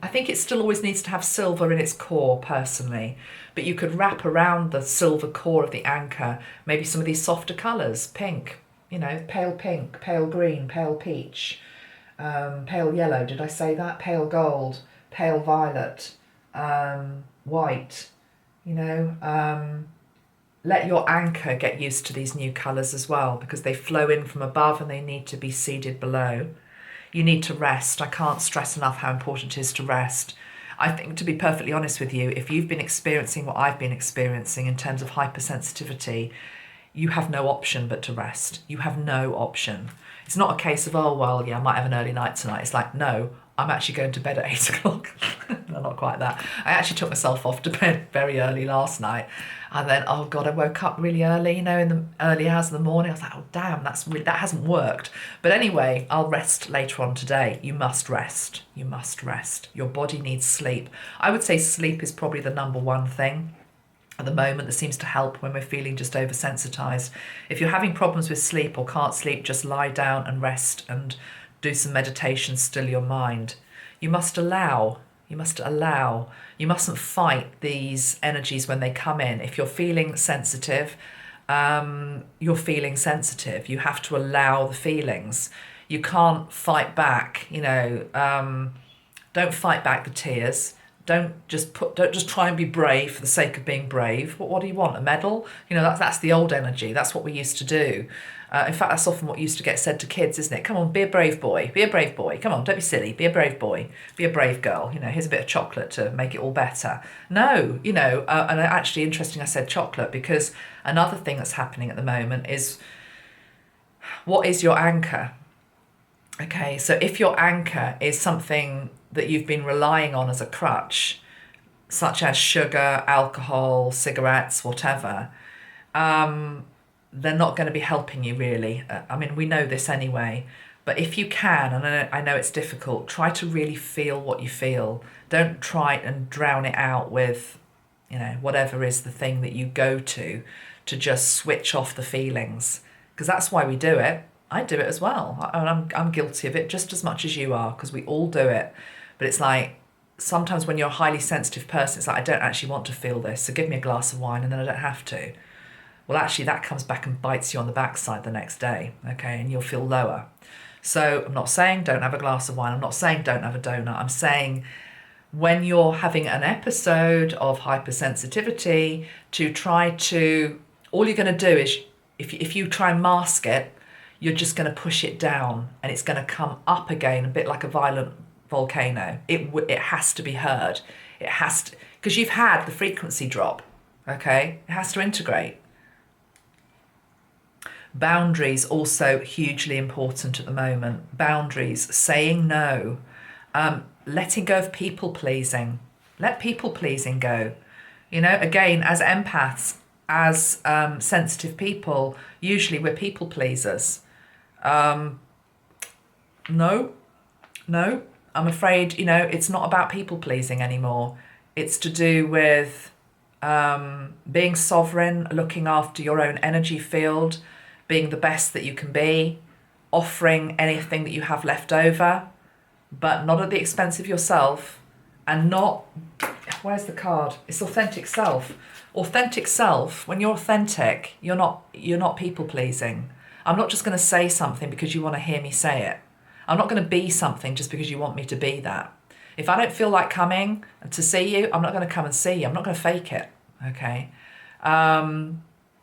I think it still always needs to have silver in its core, personally, but you could wrap around the silver core of the anchor, maybe some of these softer colours, pink, you know, pale pink, pale green, pale peach, pale yellow, did I say that? Pale gold, pale violet, white, you know, let your anchor get used to these new colours as well, because they flow in from above and they need to be seeded below. You need to rest. I can't stress enough how important it is to rest. I think, to be perfectly honest with you, if you've been experiencing what I've been experiencing in terms of hypersensitivity, you have no option but to rest. You have no option. It's not a case of, oh, well, yeah, I might have an early night tonight. It's like, no, I'm actually going to bed at 8 o'clock. No, not quite that. I actually took myself off to bed very early last night. And then, oh God, I woke up really early, you know, in the early hours of the morning. I was like, oh damn, that hasn't worked. But anyway, I'll rest later on today. You must rest. You must rest. Your body needs sleep. I would say sleep is probably the number one thing at the moment that seems to help when we're feeling just oversensitized. If you're having problems with sleep or can't sleep, just lie down and rest and do some meditation, still your mind. You must allow. You must allow. You mustn't fight these energies when they come in. If you're feeling sensitive, you're feeling sensitive. You have to allow the feelings. You can't fight back, you know, don't fight back the tears. Don't just try and be brave for the sake of being brave. What do you want? A medal? You know, that's the old energy. That's what we used to do. In fact, that's often what used to get said to kids, isn't it? Come on, be a brave boy. Be a brave boy. Come on, don't be silly. Be a brave boy. Be a brave girl. You know, here's a bit of chocolate to make it all better. No, you know, and actually interesting I said chocolate, because another thing that's happening at the moment is, what is your anchor? Okay, so if your anchor is something that you've been relying on as a crutch, such as sugar, alcohol, cigarettes, whatever, they're not going to be helping you really. I mean, we know this anyway, but if you can, and I know it's difficult, try to really feel what you feel. Don't try and drown it out with, you know, whatever is the thing that you go to just switch off the feelings, because that's why we do it. I do it as well. I'm guilty of it just as much as you are, because we all do it. But it's like, sometimes when you're a highly sensitive person, it's like, I don't actually want to feel this, so give me a glass of wine and then I don't have to. Well, actually, that comes back and bites you on the backside the next day, okay, and you'll feel lower. So I'm not saying don't have a glass of wine. I'm not saying don't have a donut. I'm saying when you're having an episode of hypersensitivity, to try to, all you're going to do is, if you try and mask it, you're just going to push it down and it's going to come up again, a bit like a violent volcano. It has to be heard. It has to, because you've had the frequency drop, okay? It has to integrate. Boundaries also hugely important at the moment. Boundaries, saying no, letting go of people pleasing. Let people pleasing go. You know, again, as empaths, as sensitive people, usually we're people pleasers. No, I'm afraid, you know, it's not about people pleasing anymore. It's to do with being sovereign, looking after your own energy field, being the best that you can be, offering anything that you have left over, but not at the expense of yourself, and not, where's the card? It's authentic self. Authentic self, when you're authentic, you're not people pleasing. I'm not just going to say something because you want to hear me say it. I'm not going to be something just because you want me to be that. If I don't feel like coming to see you, I'm not going to come and see you. I'm not going to fake it, okay?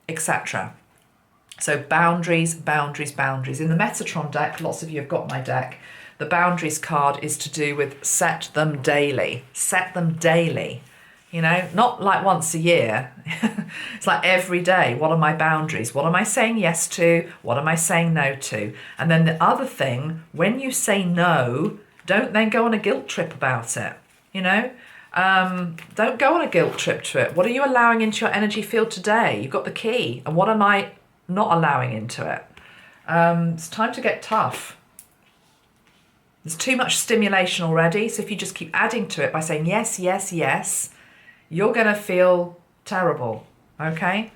Etc. So boundaries, boundaries, boundaries. In the Metatron deck, lots of you have got my deck, the boundaries card is to do with set them daily. Set them daily. You know, not like once a year. It's like every day. What are my boundaries? What am I saying yes to? What am I saying no to? And then the other thing, when you say no, don't then go on a guilt trip about it. You know, don't go on a guilt trip to it. What are you allowing into your energy field today? You've got the key. And what am I not allowing into it? It's time to get tough. There's too much stimulation already. So if you just keep adding to it by saying yes, yes, yes, you're going to feel terrible, okay?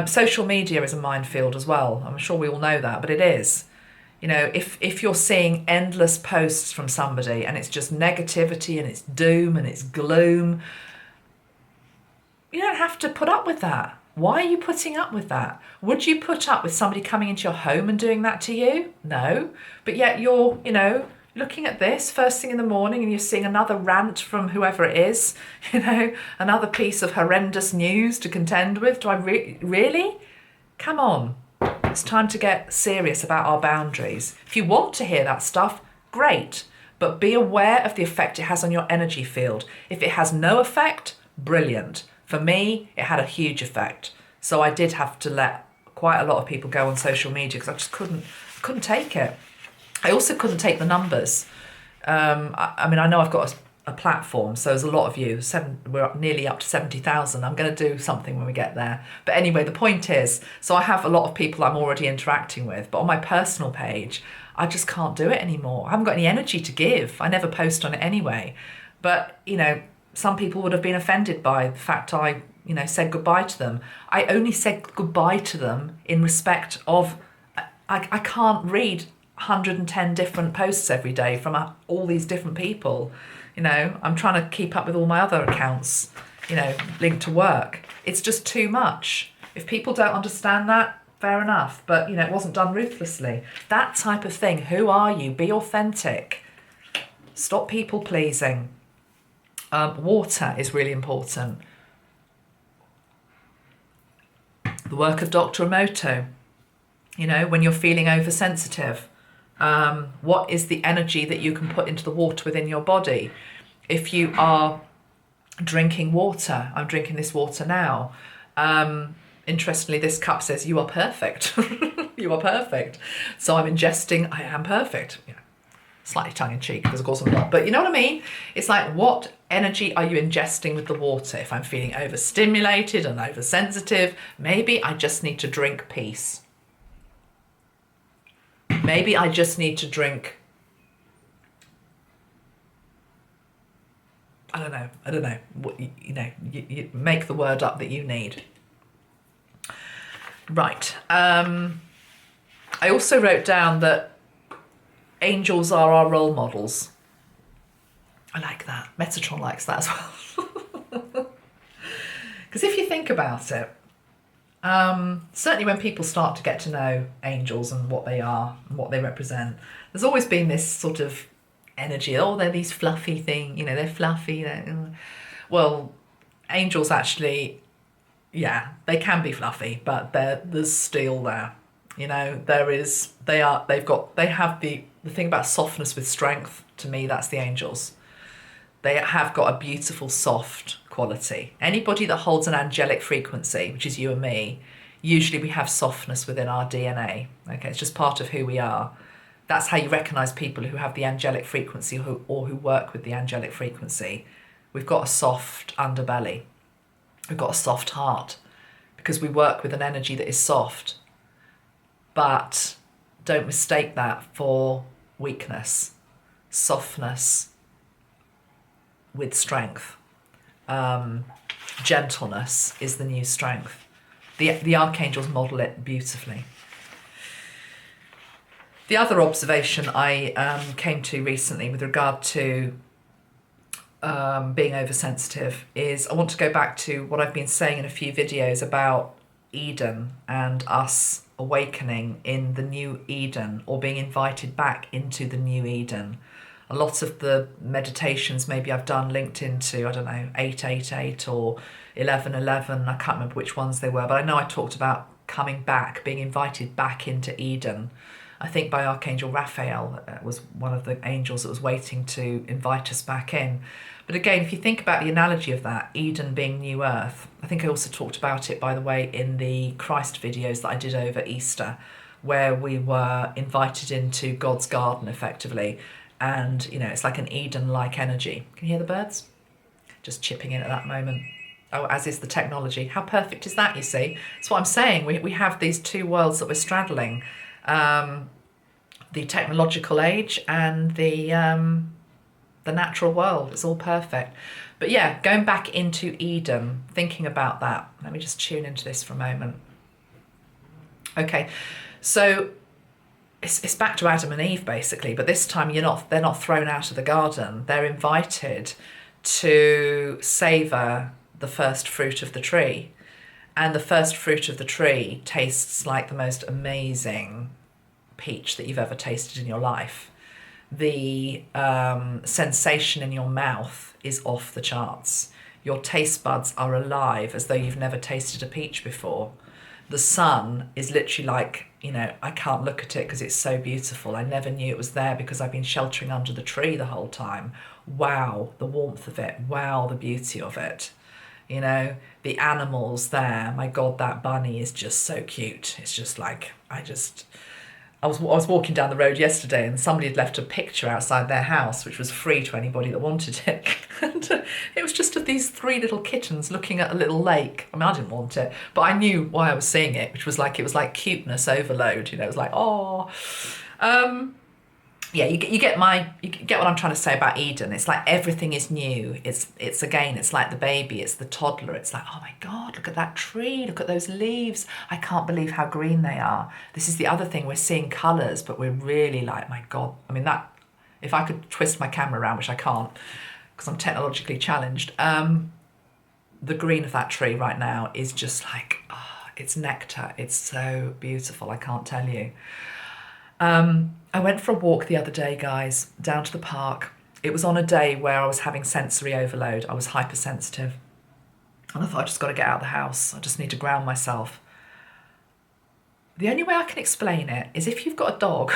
Social media is a minefield as well. I'm sure we all know that, but it is. You know, if you're seeing endless posts from somebody and it's just negativity and it's doom and it's gloom, you don't have to put up with that. Why are you putting up with that? Would you put up with somebody coming into your home and doing that to you? No. But yet you're, you know, looking at this first thing in the morning and you're seeing another rant from whoever it is, you know, another piece of horrendous news to contend with. Do I really? Come on. It's time to get serious about our boundaries. If you want to hear that stuff, great. But be aware of the effect it has on your energy field. If it has no effect, brilliant. For me, it had a huge effect. So I did have to let quite a lot of people go on social media because I just couldn't take it. I also couldn't take the numbers. I mean, I know I've got a platform, so there's a lot of you. We're nearly up to 70,000. I'm going to do something when we get there. But anyway, the point is, so I have a lot of people I'm already interacting with, but on my personal page, I just can't do it anymore. I haven't got any energy to give. I never post on it anyway. But, you know, some people would have been offended by the fact I, you know, said goodbye to them. I only said goodbye to them in respect of, I can't read 110 different posts every day from all these different people. You know, I'm trying to keep up with all my other accounts, you know, linked to work. It's just too much. If people don't understand that, fair enough. But, you know, it wasn't done ruthlessly. That type of thing. Who are you? Be authentic. Stop people pleasing. Water is really important. The work of Dr. Emoto. You know, when you're feeling oversensitive, what is the energy that you can put into the water within your body? If you are drinking water, I'm drinking this water now. Interestingly, this cup says you are perfect. You are perfect. So I'm ingesting, I am perfect. Yeah, slightly tongue in cheek, because of course I'm not. But you know what I mean? It's like, what energy are you ingesting with the water? If I'm feeling overstimulated and oversensitive, maybe I just need to drink peace. Maybe I just need to drink, I don't know. You know, you make the word up that you need. Right. I also wrote down that angels are our role models. I like that. Metatron likes that as well. Because if you think about it, certainly when people start to get to know angels and what they are and what they represent, there's always been this sort of energy, oh, they're these fluffy things, you know, they're fluffy. Well, angels actually, yeah, they can be fluffy, but there's steel there. You know, they have the thing about softness with strength. To me, that's the angels. They have got a beautiful soft quality. Anybody that holds an angelic frequency, which is you and me, usually we have softness within our DNA. Okay, it's just part of who we are. That's how you recognize people who have the angelic frequency or who work with the angelic frequency. We've got a soft underbelly. We've got a soft heart because we work with an energy that is soft. But don't mistake that for weakness. Softness with strength. Gentleness is the new strength. The archangels model it beautifully. The other observation I came to recently with regard to being oversensitive is I want to go back to what I've been saying in a few videos about Eden and us awakening in the new Eden, or being invited back into the new Eden. A lot of the meditations maybe I've done linked into, I don't know, 888 or 1111, I can't remember which ones they were, but I know I talked about coming back, being invited back into Eden. I think by Archangel Raphael was one of the angels that was waiting to invite us back in. But again, if you think about the analogy of that, Eden being new earth, I think I also talked about it, by the way, in the Christ videos that I did over Easter, where we were invited into God's garden, effectively. And, you know, it's like an Eden-like energy. Can you hear the birds? Just chipping in at that moment. Oh, as is the technology. How perfect is that, you see? That's what I'm saying. We have these two worlds that we're straddling. The technological age and the natural world. It's all perfect. But yeah, going back into Eden, thinking about that. Let me just tune into this for a moment. Okay, so it's back to Adam and Eve basically, but this time they're not thrown out of the garden. They're invited to savour the first fruit of the tree. And the first fruit of the tree tastes like the most amazing peach that you've ever tasted in your life. The sensation in your mouth is off the charts. Your taste buds are alive as though you've never tasted a peach before. The sun is literally like, you know, I can't look at it because it's so beautiful. I never knew it was there because I've been sheltering under the tree the whole time. Wow, the warmth of it. Wow, the beauty of it. You know, the animals there. My God, that bunny is just so cute. It's just like, I was walking down the road yesterday and somebody had left a picture outside their house, which was free to anybody that wanted it. And it was just of these three little kittens looking at a little lake. I mean, I didn't want it, but I knew why I was seeing it, which was like, it was like cuteness overload. You know, it was like, oh. Yeah, you get what I'm trying to say about Eden. It's like everything is new. It's like the baby, it's the toddler. It's like, oh my God, look at that tree, look at those leaves. I can't believe how green they are. This is the other thing, we're seeing colours, but we're really like, my God. I mean, that, if I could twist my camera around, which I can't, because I'm technologically challenged, the green of that tree right now is just like, oh, it's nectar. It's so beautiful, I can't tell you. I went for a walk the other day, guys, down to the park. It was on a day where I was having sensory overload. I was hypersensitive. And I thought, I just got to get out of the house. I just need to ground myself. The only way I can explain it is if you've got a dog.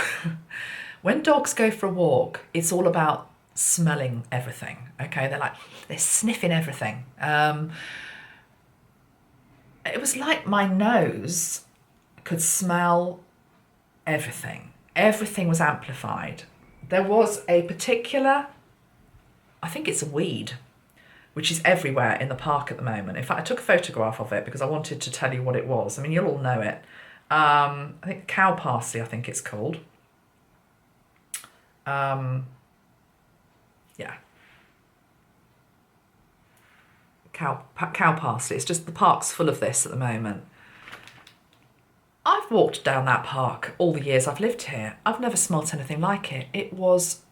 When dogs go for a walk, it's all about smelling everything, okay? They're sniffing everything. It was like my nose could smell everything. Everything was amplified. There was a particular, I think it's a weed, which is everywhere in the park at the moment. In fact, I took a photograph of it because I wanted to tell you what it was. I mean, you'll all know it. I think cow parsley, I think it's called. Yeah. Cow parsley. It's just the park's full of this at the moment. I've walked down that park all the years I've lived here. I've never smelt anything like it. It was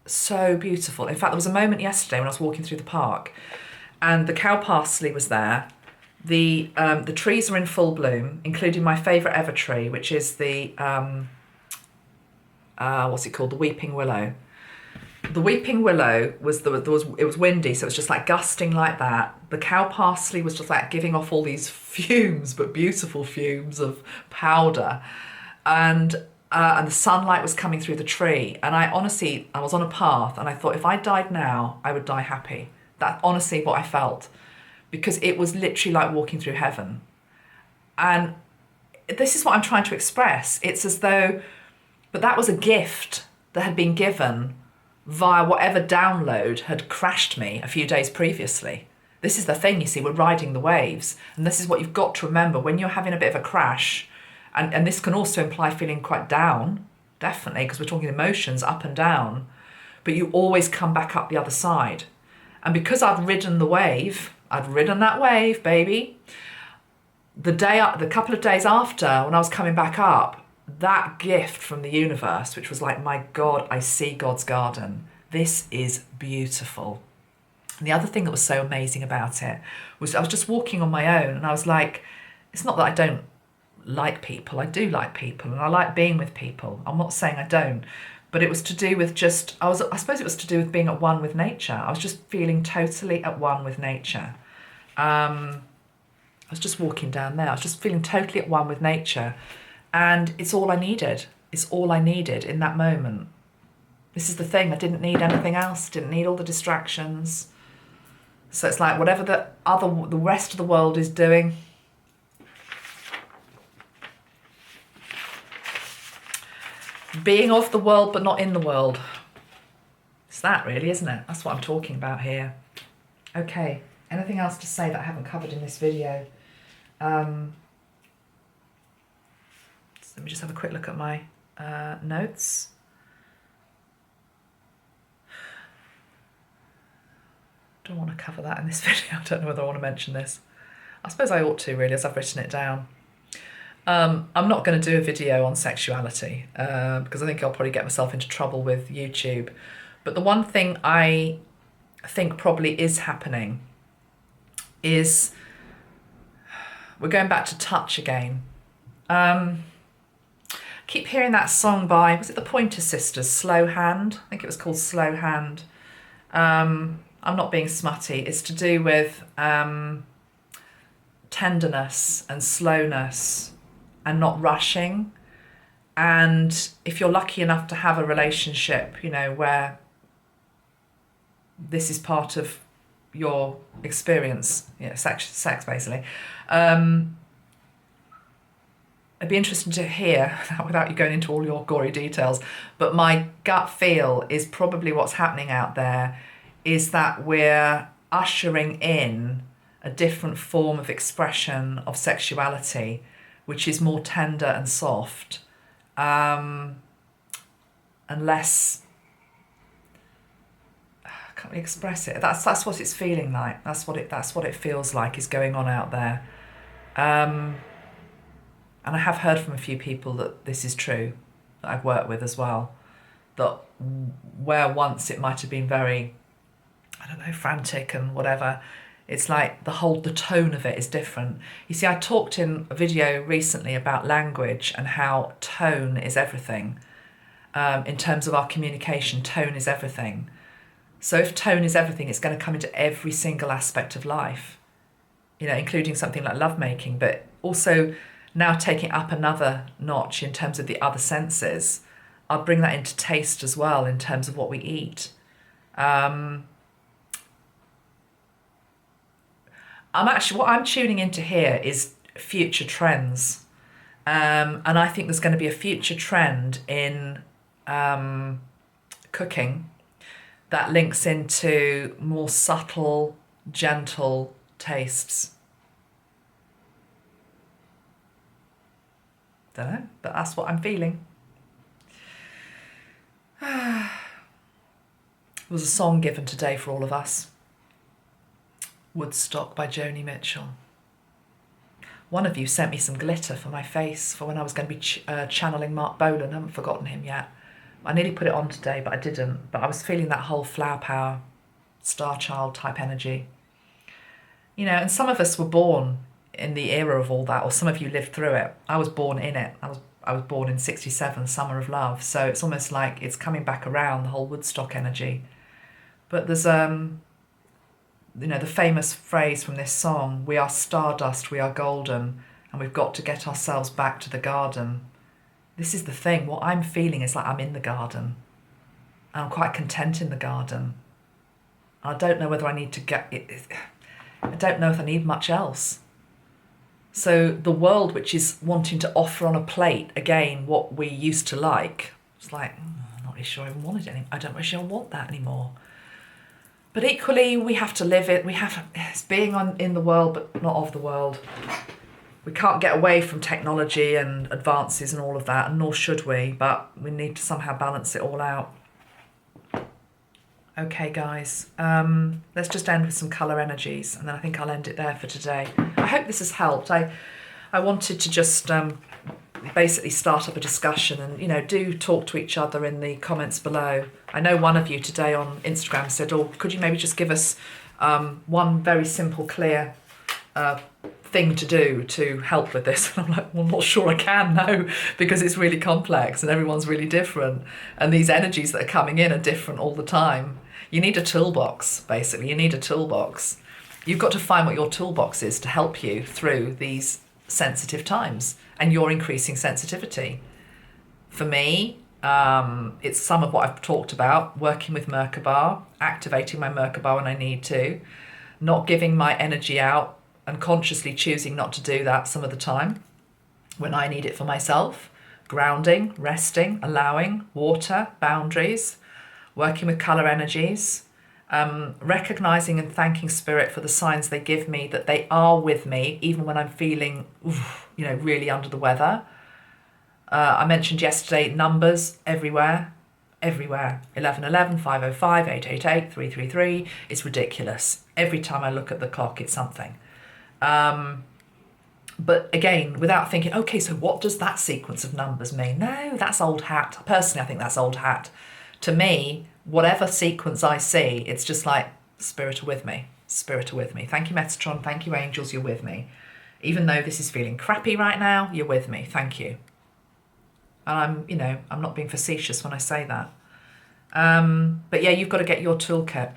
so beautiful. In fact, there was a moment yesterday when I was walking through the park and the cow parsley was there. The trees are in full bloom, including my favourite ever tree, which is the, what's it called? The weeping willow. The weeping willow it was windy, so it was just like gusting like that. The cow parsley was just like giving off all these fumes, but beautiful fumes of powder, and the sunlight was coming through the tree. And I was on a path, and I thought if I died now, I would die happy. That's honestly what I felt, because it was literally like walking through heaven. And this is what I'm trying to express. It's as though, but that was a gift that had been given via whatever download had crashed me a few days previously. This is the thing, you see, we're riding the waves. And this is what you've got to remember when you're having a bit of a crash. And this can also imply feeling quite down, definitely, because we're talking emotions up and down. But you always come back up the other side. And because I'd ridden the wave, I'd ridden that wave, baby, the couple of days after, when I was coming back up, that gift from the universe, which was like, my God, I see God's garden. This is beautiful. And the other thing that was so amazing about it was I was just walking on my own, and I was like, it's not that I don't like people. I do like people, and I like being with people. I'm not saying I don't, but it was to do with just, I suppose it was to do with being at one with nature. I was just feeling totally at one with nature. I was just walking down there. I was just feeling totally at one with nature. And it's all I needed. It's all I needed in that moment. This is the thing. I didn't need anything else. Didn't need all the distractions. So it's like whatever the rest of the world is doing, being of the world but not in the world. It's that really, isn't it? That's what I'm talking about here. Okay, anything else to say that I haven't covered in this video? So let me just have a quick look at my notes. Don't want to cover that in this video. I don't know whether I want to mention this. I suppose I ought to, really, as I've written it down. I'm not going to do a video on sexuality because I think I'll probably get myself into trouble with YouTube. But the one thing I think probably is happening is we're going back to touch again. Keep hearing that song by, was it the Pointer Sisters, Slow Hand? I think it was called Slow Hand. I'm not being smutty. It's to do with tenderness and slowness and not rushing. And if you're lucky enough to have a relationship, you know, where this is part of your experience, you know, sex basically, it'd be interesting to hear, without you going into all your gory details, but my gut feel is probably what's happening out there is that we're ushering in a different form of expression of sexuality, which is more tender and soft, and less, I can't really express it. That's what it's feeling like. That's what it feels like is going on out there. And I have heard from a few people that this is true, that I've worked with as well, that where once it might have been very, I don't know, frantic and whatever, it's like the tone of it is different. You see, I talked in a video recently about language and how tone is everything. In terms of our communication, tone is everything. So if tone is everything, it's going to come into every single aspect of life, you know, including something like lovemaking, but also now taking it up another notch in terms of the other senses. I'll bring that into taste as well in terms of what we eat. What I'm tuning into here is future trends. And I think there's going to be a future trend in cooking that links into more subtle, gentle tastes. Don't know, but that's what I'm feeling. There was a song given today for all of us. Woodstock by Joni Mitchell. One of you sent me some glitter for my face for when I was going to be channeling Mark Bolan. I haven't forgotten him yet. I nearly put it on today, but I didn't. But I was feeling that whole flower power, star child type energy. You know, and some of us were born in the era of all that, or some of you lived through it. I was born in it. I was born in 67, Summer of Love. So it's almost like it's coming back around, the whole Woodstock energy. But there's you know, the famous phrase from this song, we are stardust, we are golden, and we've got to get ourselves back to the garden. This is the thing. What I'm feeling is like I'm in the garden. And I'm quite content in the garden. I don't know whether I need to get it. I don't know if I need much else. So the world, which is wanting to offer on a plate, again, what we used to like, it's like, I'm not really sure I even want it anymore. I don't really sure I want that anymore. But equally, we have to live it. It's being in the world, but not of the world. We can't get away from technology and advances and all of that, and nor should we, but we need to somehow balance it all out. Okay, guys, let's just end with some colour energies, and then I think I'll end it there for today. I hope this has helped. I wanted to just basically start up a discussion, and do talk to each other in the comments below. I know one of you today on Instagram said, "Oh, could you maybe just give us one very simple, clear thing to do to help with this?" And I'm like, well, I'm not sure I can, no, because it's really complex and everyone's really different, and these energies that are coming in are different all the time. You need a toolbox, basically. You need a toolbox. You've got to find what your toolbox is to help you through these sensitive times and your increasing sensitivity. For me, it's some of what I've talked about: working with merkaba, activating my merkaba when I need to, not giving my energy out, and consciously choosing not to do that some of the time when I need it for myself. Grounding, resting, allowing, water, boundaries, working with colour energies, recognising and thanking Spirit for the signs they give me that they are with me, even when I'm feeling, really under the weather. I mentioned yesterday numbers everywhere. 1111, 505, 888, 333. It's ridiculous. Every time I look at the clock, it's something. But again, without thinking, okay, so what does that sequence of numbers mean? No, that's old hat. Personally, I think that's old hat. To me, whatever sequence I see, it's just like, Spirit are with me. Spirit are with me. Thank you, Metatron. Thank you, angels. You're with me. Even though this is feeling crappy right now, you're with me. Thank you. And I'm not being facetious when I say that. But yeah, you've got to get your toolkit.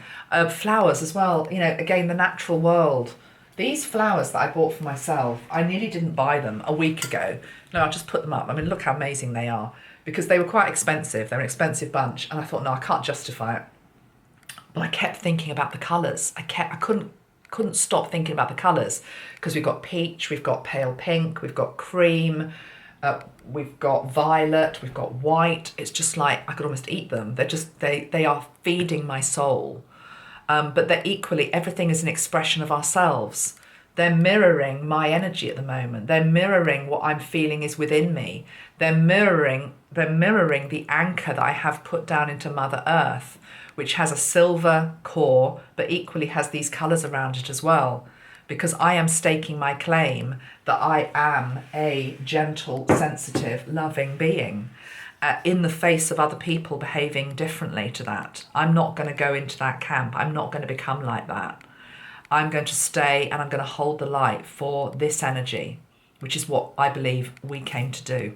Flowers as well. Again, the natural world. These flowers that I bought for myself, I nearly didn't buy them a week ago. No, I just put them up. I mean, look how amazing they are, because they were quite expensive. They're an expensive bunch. And I thought, no, I can't justify it. But I kept thinking about the colours. I couldn't stop thinking about the colours, because we've got peach, we've got pale pink, we've got cream, we've got violet, we've got white. It's just like I could almost eat them. They are feeding my soul. But they're equally, everything is an expression of ourselves. They're mirroring my energy at the moment. They're mirroring what I'm feeling is within me. They're mirroring the anchor that I have put down into Mother Earth, which has a silver core, but equally has these colours around it as well. Because I am staking my claim that I am a gentle, sensitive, loving being. In the face of other people behaving differently to that. I'm not going to go into that camp. I'm not going to become like that. I'm going to stay and I'm going to hold the light for this energy, which is what I believe we came to do.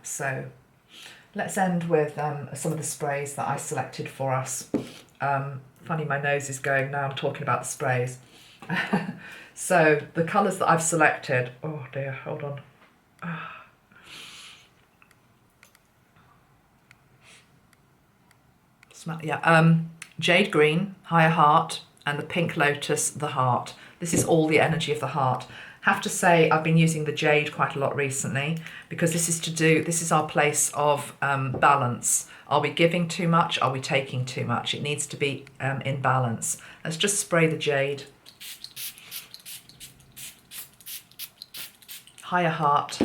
So let's end with some of the sprays that I selected for us. Funny, my nose is going now I'm talking about the sprays. So the colours that I've selected, oh dear, hold on. Jade green, higher heart, and the pink lotus, the heart. This is all the energy of the heart. Have to say I've been using the jade quite a lot recently, because this is our place of balance. Are we giving too much? Are we taking too much? It needs to be in balance. Let's just spray the jade. Higher heart.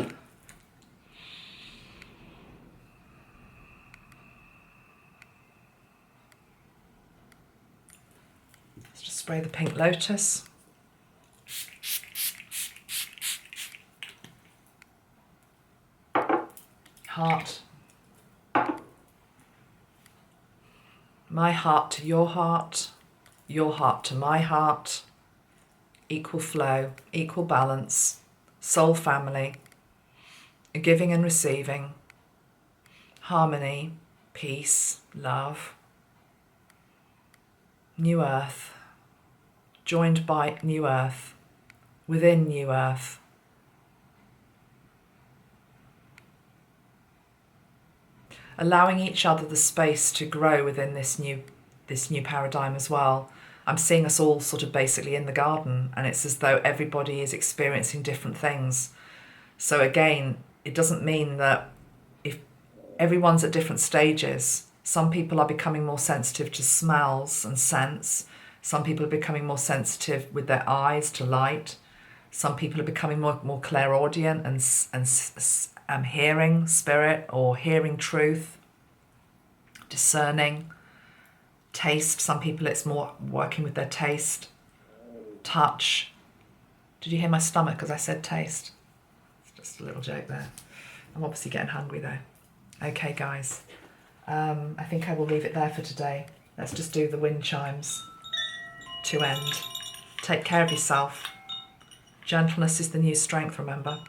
Let's just spray the pink lotus. Heart. My heart to your heart to my heart. Equal flow, equal balance. Soul family, giving and receiving, harmony, peace, love, new earth, joined by new earth, within new earth. Allowing each other the space to grow within this new paradigm as well. I'm seeing us all sort of basically in the garden, and it's as though everybody is experiencing different things. So again, it doesn't mean that if everyone's at different stages. Some people are becoming more sensitive to smells and scents. Some people are becoming more sensitive with their eyes to light. Some people are becoming more clairaudient and hearing spirit or hearing truth. discerning, taste. Some people it's more working with their taste, touch. Did you hear my stomach as I said taste? It's just a little joke there. I'm obviously getting hungry though. Okay guys, I think I will leave it there for today. Let's just do the wind chimes to end. Take care of yourself. Gentleness is the new strength, remember.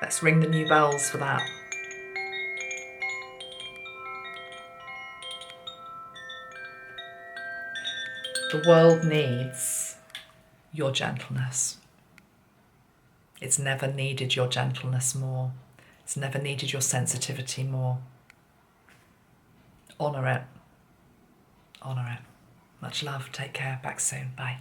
Let's ring the new bells for that. The world needs your gentleness. It's never needed your gentleness more. It's never needed your sensitivity more. Honour it. Honour it. Much love. Take care. Back soon. Bye.